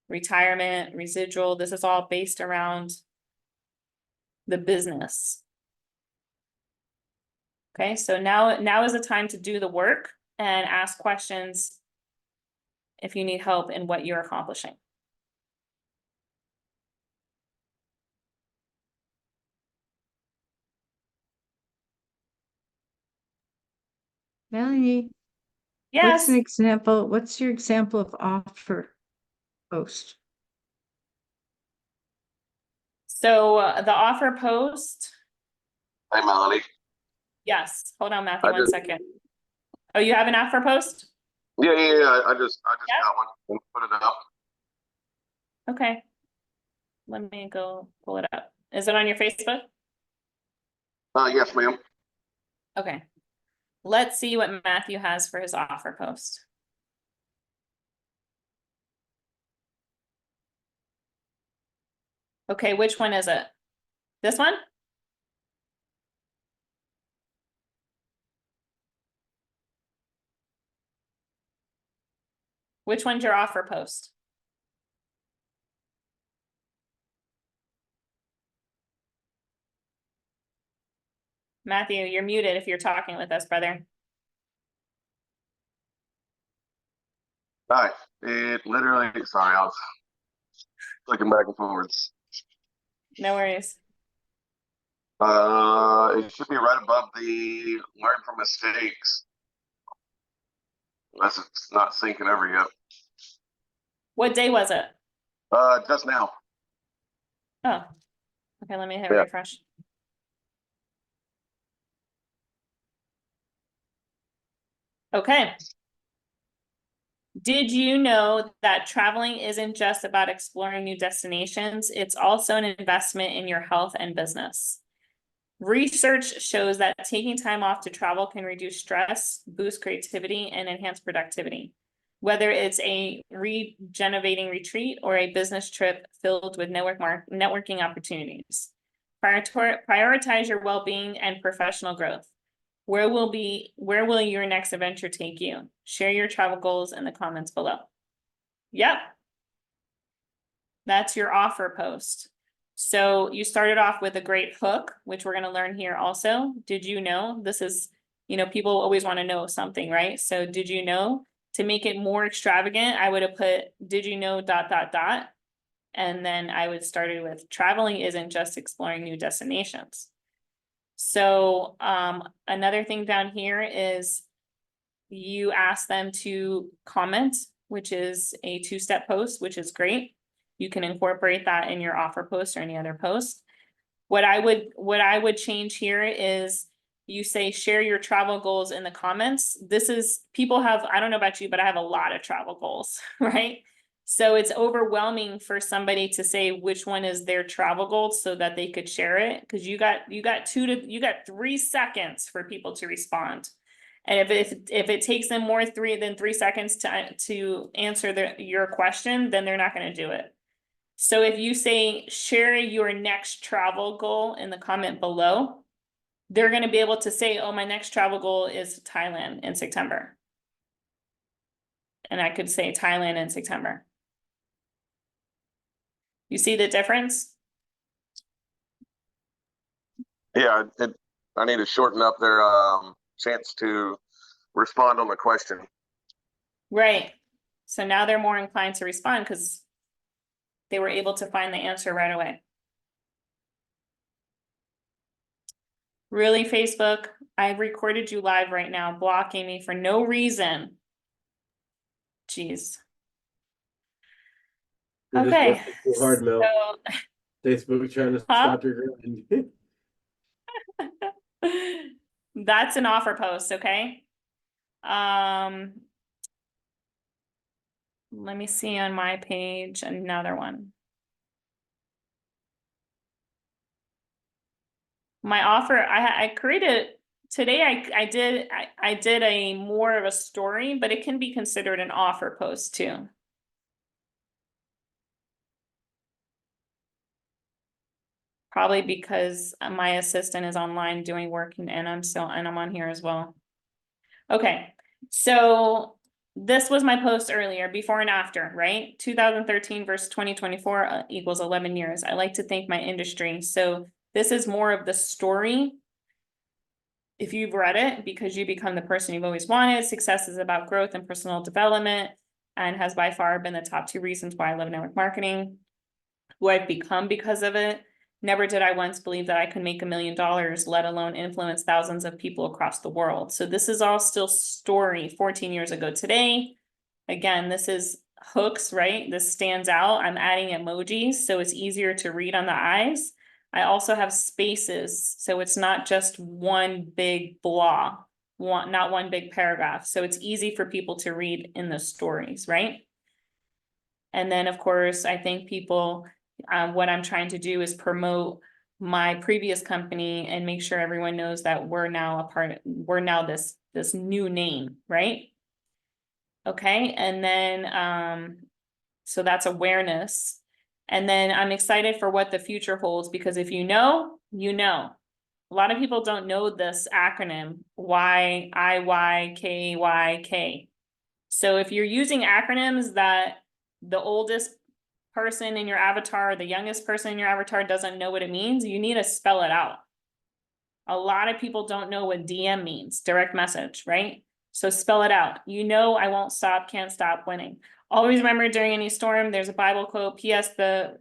Retirement, residual, this is all based around the business. Okay, so now is the time to do the work and ask questions if you need help in what you're accomplishing. Melanie, Yes, what's an example? What's your example of offer post? so the offer post, Hey, Melanie. yes, hold on, Matthew, I one just- second. Oh, you have an offer post? Yeah. I just Yeah. got one and put it up. Okay. Let me go pull it up. Is it on your Facebook? Yes, ma'am. Okay. Let's see what Matthew has for his offer post. Okay, which one is it? This one? Which one's your offer post? Matthew, you're muted if you're talking with us, brother. Hi. It literally, sorry, I was clicking back and forwards. No worries. It should be right above the learn from mistakes. unless it's not sinking over yet. What day was it? Just now. Oh, okay, let me hit Yeah. refresh. Okay. Did you know that traveling isn't just about exploring new destinations? It's also an investment in your health and business. Research shows that taking time off to travel can reduce stress, boost creativity, and enhance productivity. Whether it's a regenerating retreat or a business trip filled with networking opportunities. Prioritize your well-being and professional growth. Where will your next adventure take you? Share your travel goals in the comments below. Yep. That's your offer post. So you started off with a great hook, which we're going to learn here also. Did you know this is, people always want to know something, right? So did you know, to make it more extravagant, I would have put, did you know ... And then I would start it with, traveling isn't just exploring new destinations. So another thing down here is you ask them to comment, which is a 2-step post, which is great. You can incorporate that in your offer post or any other post. What I would change here is you say share your travel goals in the comments. This is, people have, I don't know about you, but I have a lot of travel goals, right? So it's overwhelming for somebody to say which one is their travel goal so that they could share it. Because you got 3 seconds for people to respond. And if it takes them more than 3 seconds to answer your question, then they're not going to do it. So if you say share your next travel goal in the comment below, they're going to be able to say, oh, my next travel goal is Thailand in September. And I could say Thailand in September. You see the difference? Yeah, I need to shorten up their chance to respond on the question. Right. So now they're more inclined to respond because they were able to find the answer right away. Really, Facebook? I've recorded you live right now, blocking me for no reason. Jeez. You're just Okay. working too hard, Mel. So Facebook trying to stop your grind. that's an offer post, okay? Let me see on my page another one. My offer, I created today. I did a more of a story, but it can be considered an offer post too. Probably because my assistant is online doing work and I'm on here as well. Okay, so this was my post earlier, before and after, right? 2013 versus 2024 equals 11 years. I like to thank my industry. So this is more of the story. If you've read it, because you become the person you've always wanted, success is about growth and personal development, and has by far been the top 2 reasons why I love network marketing, who I've become because of it. Never did I once believe that I could make $1 million, let alone influence thousands of people across the world. So this is all still story 14 years ago today. Again, this is hooks, right? This stands out. I'm adding emojis, so it's easier to read on the eyes. I also have spaces, so it's not just one big blah, not one big paragraph. So it's easy for people to read in the stories, right? And then, of course, I think people, what I'm trying to do is promote my previous company and make sure everyone knows that we're now this new name, right? Okay, and then, so that's awareness. And then I'm excited for what the future holds, because if you know, you know. A lot of people don't know this acronym, YIYKYK. So if you're using acronyms that the oldest person in your avatar, or the youngest person in your avatar doesn't know what it means, you need to spell it out. A lot of people don't know what DM means, direct message, right? So spell it out. You know, I won't stop, can't stop winning. Always remember, during any storm, there's a Bible quote. The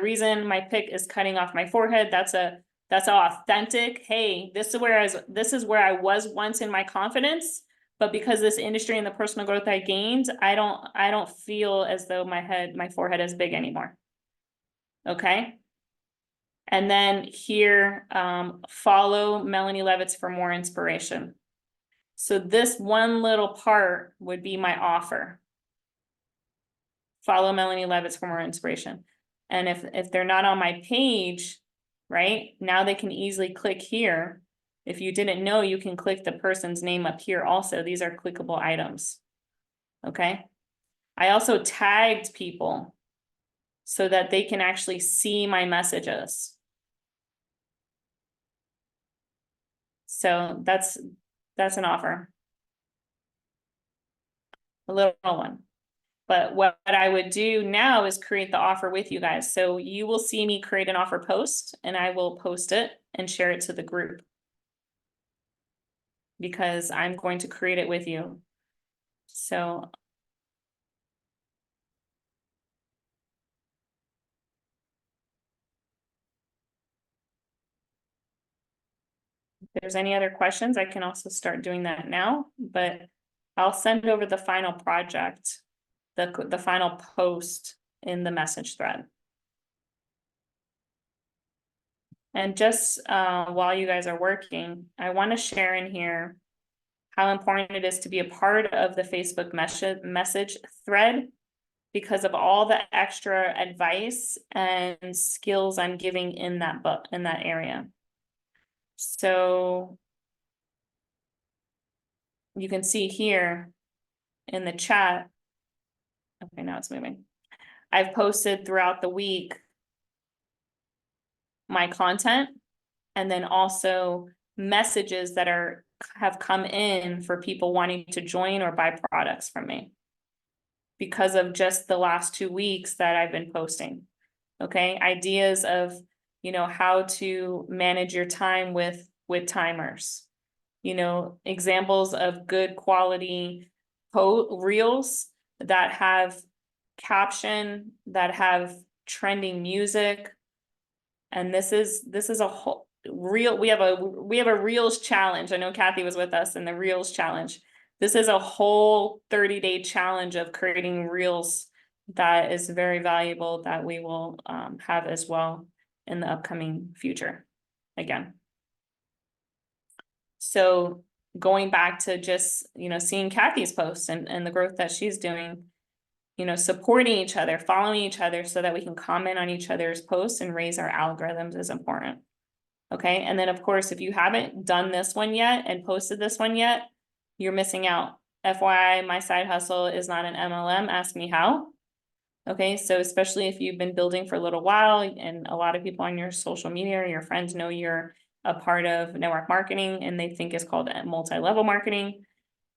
reason my pick is cutting off my forehead, that's authentic. Hey, this is where I was once in my confidence, But because this industry and the personal growth I gained, I don't feel as though my forehead is big anymore. Okay? And then here, follow Melanie Levitz for more inspiration. So this one little part would be my offer. Follow Melanie Levitz for more inspiration. And if they're not on my page, right, now they can easily click here. If you didn't know, you can click the person's name up here also. These are clickable items. Okay. I also tagged people so that they can actually see my messages. So that's an offer. A little one. But what I would do now is create the offer with you guys. So you will see me create an offer post and I will post it and share it to the group. Because I'm going to create it with you. So if there's any other questions, I can also start doing that now, but I'll send over the final project, the final post in the message thread. And just while you guys are working, I want to share in here how important it is to be a part of the Facebook message thread because of all the extra advice and skills I'm giving in that book, in that area. So you can see here in the chat. Okay, now it's moving. I've posted throughout the week my content and then also messages that have come in for people wanting to join or buy products from me because of just the last 2 weeks that I've been posting. Okay, ideas of, how to manage your time with timers, examples of good quality reels that have caption, that have trending music. And this is a whole reel. We have a reels challenge. I know Kathy was with us in the reels challenge. This is a whole 30-day challenge of creating reels that is very valuable that we will have as well in the upcoming future again. So going back to just, seeing Kathy's posts and the growth that she's doing, supporting each other, following each other so that we can comment on each other's posts and raise our algorithms is important. Okay. And then of course, if you haven't done this one yet and posted this one yet, you're missing out. FYI, my side hustle is not an MLM. Ask me how. Okay. So especially if you've been building for a little while and a lot of people on your social media or your friends know you're a part of network marketing and they think it's called multi-level marketing,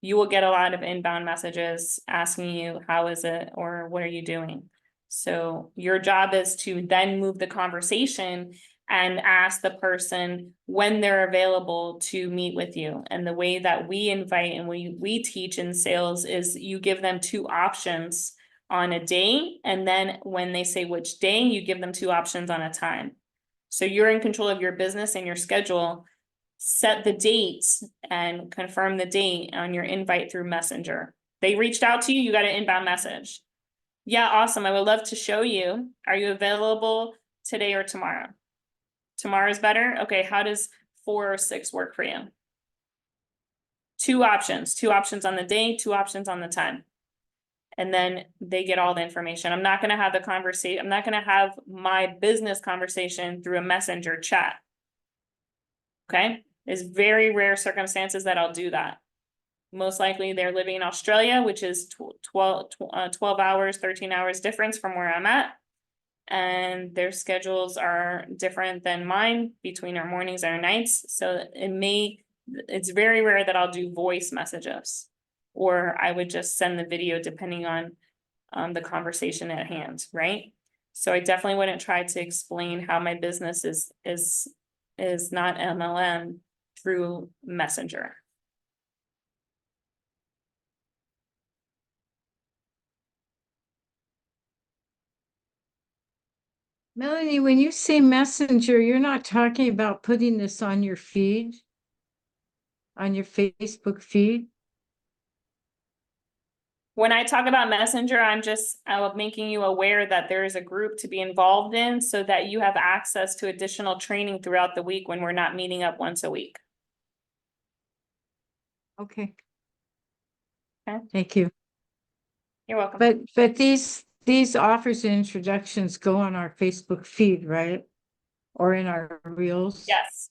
you will get a lot of inbound messages asking you, how is it, or what are you doing? So your job is to then move the conversation and ask the person when they're available to meet with you. And the way that we invite and we teach in sales is you give them 2 options on a day. And then when they say which day, you give them 2 options on a time. So you're in control of your business and your schedule. Set the dates and confirm the date on your invite through Messenger. They reached out to you, you got an inbound message. Yeah, awesome. I would love to show you. Are you available today or tomorrow? Tomorrow's better? Okay, how does 4 or 6 work for you? 2 options on the day, 2 options on the time. And then they get all the information. I'm not going to have the conversation. I'm not going to have my business conversation through a Messenger chat. Okay, it's very rare circumstances that I'll do that. Most likely they're living in Australia, which is 12 hours, 13 hours difference from where I'm at. And their schedules are different than mine between our mornings and our nights. So it's very rare that I'll do voice messages or I would just send the video depending on the conversation at hand, right? So I definitely wouldn't try to explain how my business is not MLM through Messenger. Melanie, when you say Messenger, you're not talking about putting this on your feed, on your Facebook feed? When I talk about Messenger, I'm just making you aware that there is a group to be involved in so that you have access to additional training throughout the week when we're not meeting up once a week. Okay. Okay. Thank you. You're welcome. But these offers and introductions go on our Facebook feed, right? Or in our reels? Yes.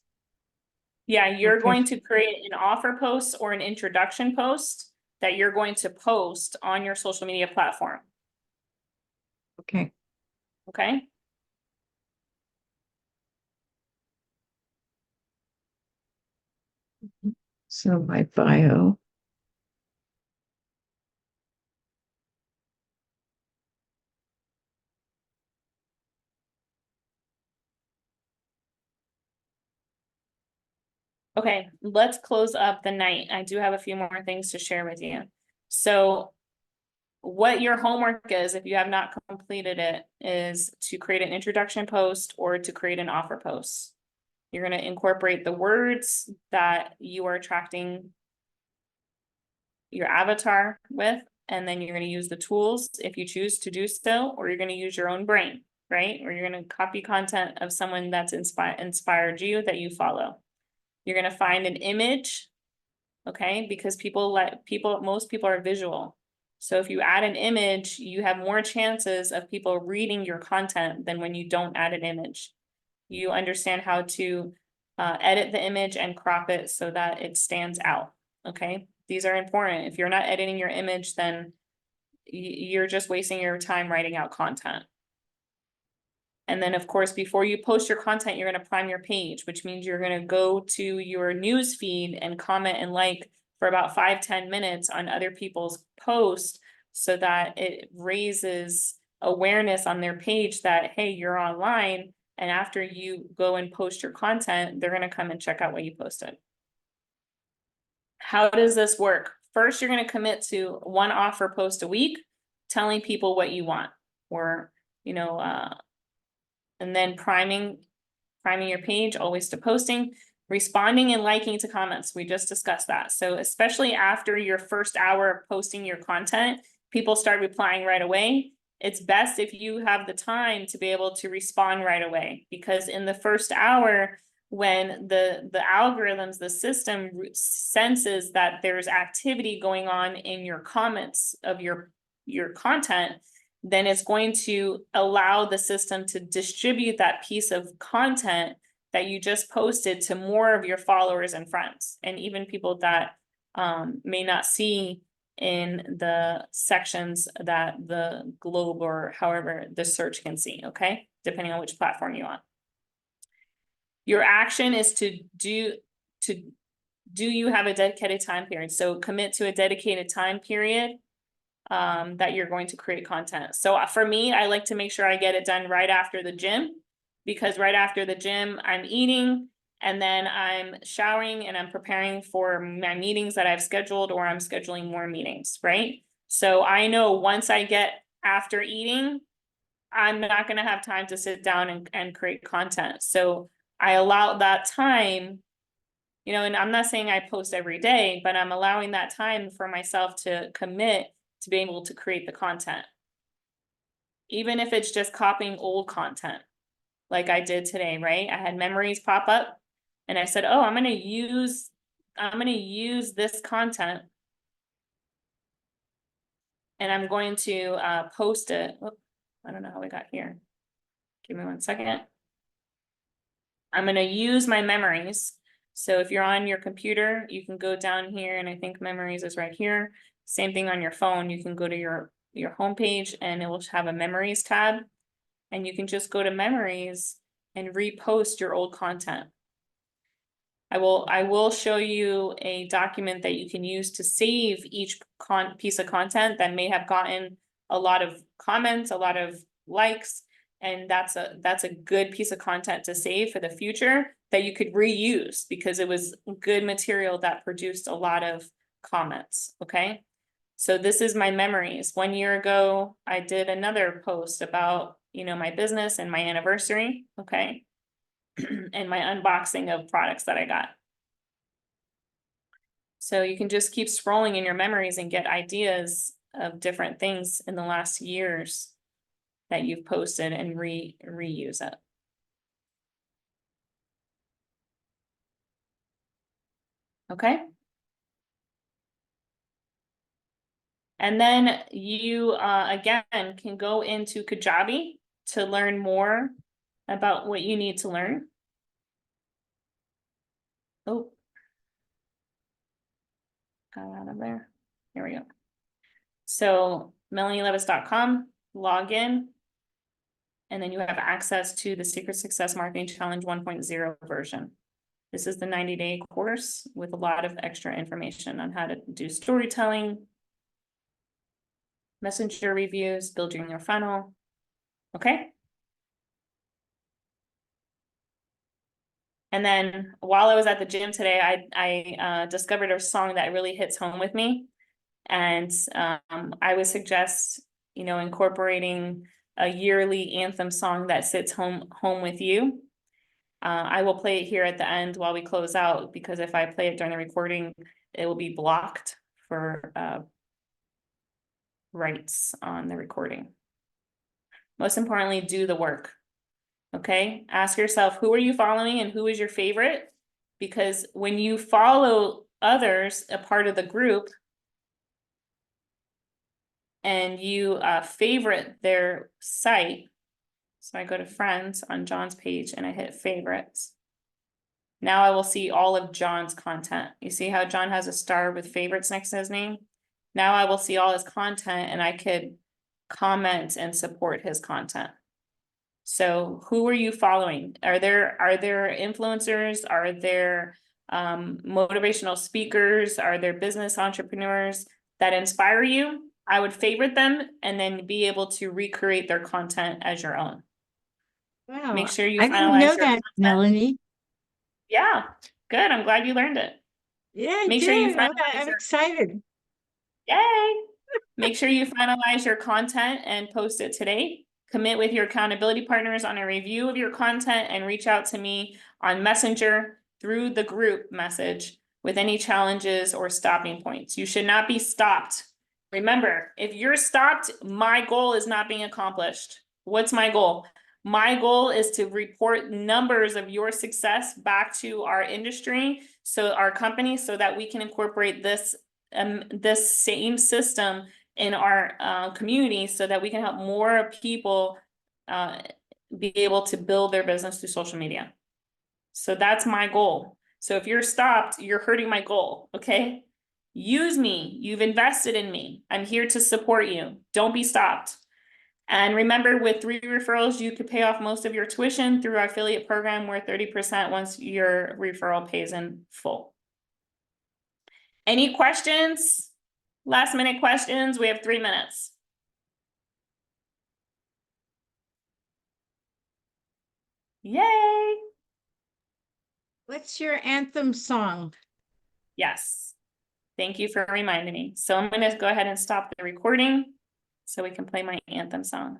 Yeah, you're Okay. going to create an offer post or an introduction post that you're going to post on your social media platform. Okay. Okay? So my bio. Okay, let's close up the night. I do have a few more things to share with you. So what your homework is, if you have not completed it, is to create an introduction post or to create an offer post. You're going to incorporate the words that you are attracting your avatar with, and then you're going to use the tools if you choose to do so, or you're going to use your own brain, right? Or you're going to copy content of someone that's inspired you that you follow. You're going to find an image, okay? Because most people are visual. So if you add an image, you have more chances of people reading your content than when you don't add an image. You understand how to edit the image and crop it so that it stands out, okay? These are important. If you're not editing your image, then you're just wasting your time writing out content. And then, of course, before you post your content, you're going to prime your page, which means you're going to go to your news feed and comment and like for about 5-10 minutes on other people's posts so that it raises awareness on their page that, hey, you're online. And after you go and post your content, they're going to come and check out what you posted. How does this work? First, you're going to commit to one offer post a week, telling people what you want, or, and then priming your page always to posting, responding and liking to comments. We just discussed that. So especially after your first hour of posting your content, people start replying right away. It's best if you have the time to be able to respond right away, because in the first hour, when the algorithms, the system senses that there's activity going on in your comments of your content, then it's going to allow the system to distribute that piece of content that you just posted to more of your followers and friends, and even people that may not see in the sections that the globe or however the search can see, okay? Depending on which platform you're on. Your action is to do you have a dedicated time period? So commit to a dedicated time period that you're going to create content. So for me, I like to make sure I get it done right after the gym, because right after the gym, I'm eating and then I'm showering and I'm preparing for my meetings that I've scheduled, or I'm scheduling more meetings, right? So I know once I get after eating, I'm not going to have time to sit down and create content. So I allow that time, and I'm not saying I post every day, but I'm allowing that time for myself to commit to be able to create the content. Even if it's just copying old content, like I did today, right? I had memories pop up and I said, oh, I'm going to use this content and I'm going to post it. Oh, I don't know how we got here. Give me 1 second. I'm going to use my memories. So if you're on your computer, you can go down here, and I think memories is right here. Same thing on your phone. You can go to your homepage and it will have a memories tab, and you can just go to memories and repost your old content. I will show you a document that you can use to save each piece of content that may have gotten a lot of comments, a lot of likes, and that's a good piece of content to save for the future that you could reuse because it was good material that produced a lot of comments, okay? So this is my memories. 1 year ago, I did another post about, my business and my anniversary, okay? And my unboxing of products that I got. So you can just keep scrolling in your memories and get ideas of different things in the last years that you've posted and reuse it. Okay. And then you, again, can go into Kajabi to learn more about what you need to learn. Oh. Got out of there. Here we go. So MelanieLevis.com, log in. And then you have access to the Secret Success Marketing Challenge 1.0 version. This is the 90-day course with a lot of extra information on how to do storytelling, messenger reviews, building your funnel. Okay. And then while I was at the gym today, I discovered a song that really hits home with me. And I would suggest, incorporating a yearly anthem song that sits home with you. I will play it here at the end while we close out, because if I play it during the recording, it will be blocked for rights on the recording. Most importantly, do the work. Okay, ask yourself, who are you following and who is your favorite? Because when you follow others, a part of the group, and you favorite their site, so I go to friends on John's page and I hit favorites. Now I will see all of John's content. You see how John has a star with favorites next to his name? Now I will see all his content and I could comment and support his content. So who are you following? Are there influencers? Are there motivational speakers? Are there business entrepreneurs that inspire you? I would favorite them and then be able to recreate their content as your own. Wow. Make sure you I didn't finalize know your that, content. Melanie. Yeah, good. I'm glad you learned it. Yeah, I Make sure you did. finalize I'm your- excited. Yay! Make sure you finalize your content and post it today. Commit with your accountability partners on a review of your content and reach out to me on Messenger through the group message with any challenges or stopping points. You should not be stopped. Remember, if you're stopped, my goal is not being accomplished. What's my goal? My goal is to report numbers of your success back to our industry, so our company, so that we can incorporate this same system in our community, so that we can help more people be able to build their business through social media. So that's my goal. So if you're stopped, you're hurting my goal, okay? Use me. You've invested in me. I'm here to support you. Don't be stopped. And remember, with 3 referrals, you could pay off most of your tuition through our affiliate program, where 30% once your referral pays in full. Any questions? Last minute questions? We have 3 minutes. Yay! What's your anthem song? Yes. Thank you for reminding me. So I'm going to go ahead and stop the recording so we can play my anthem song.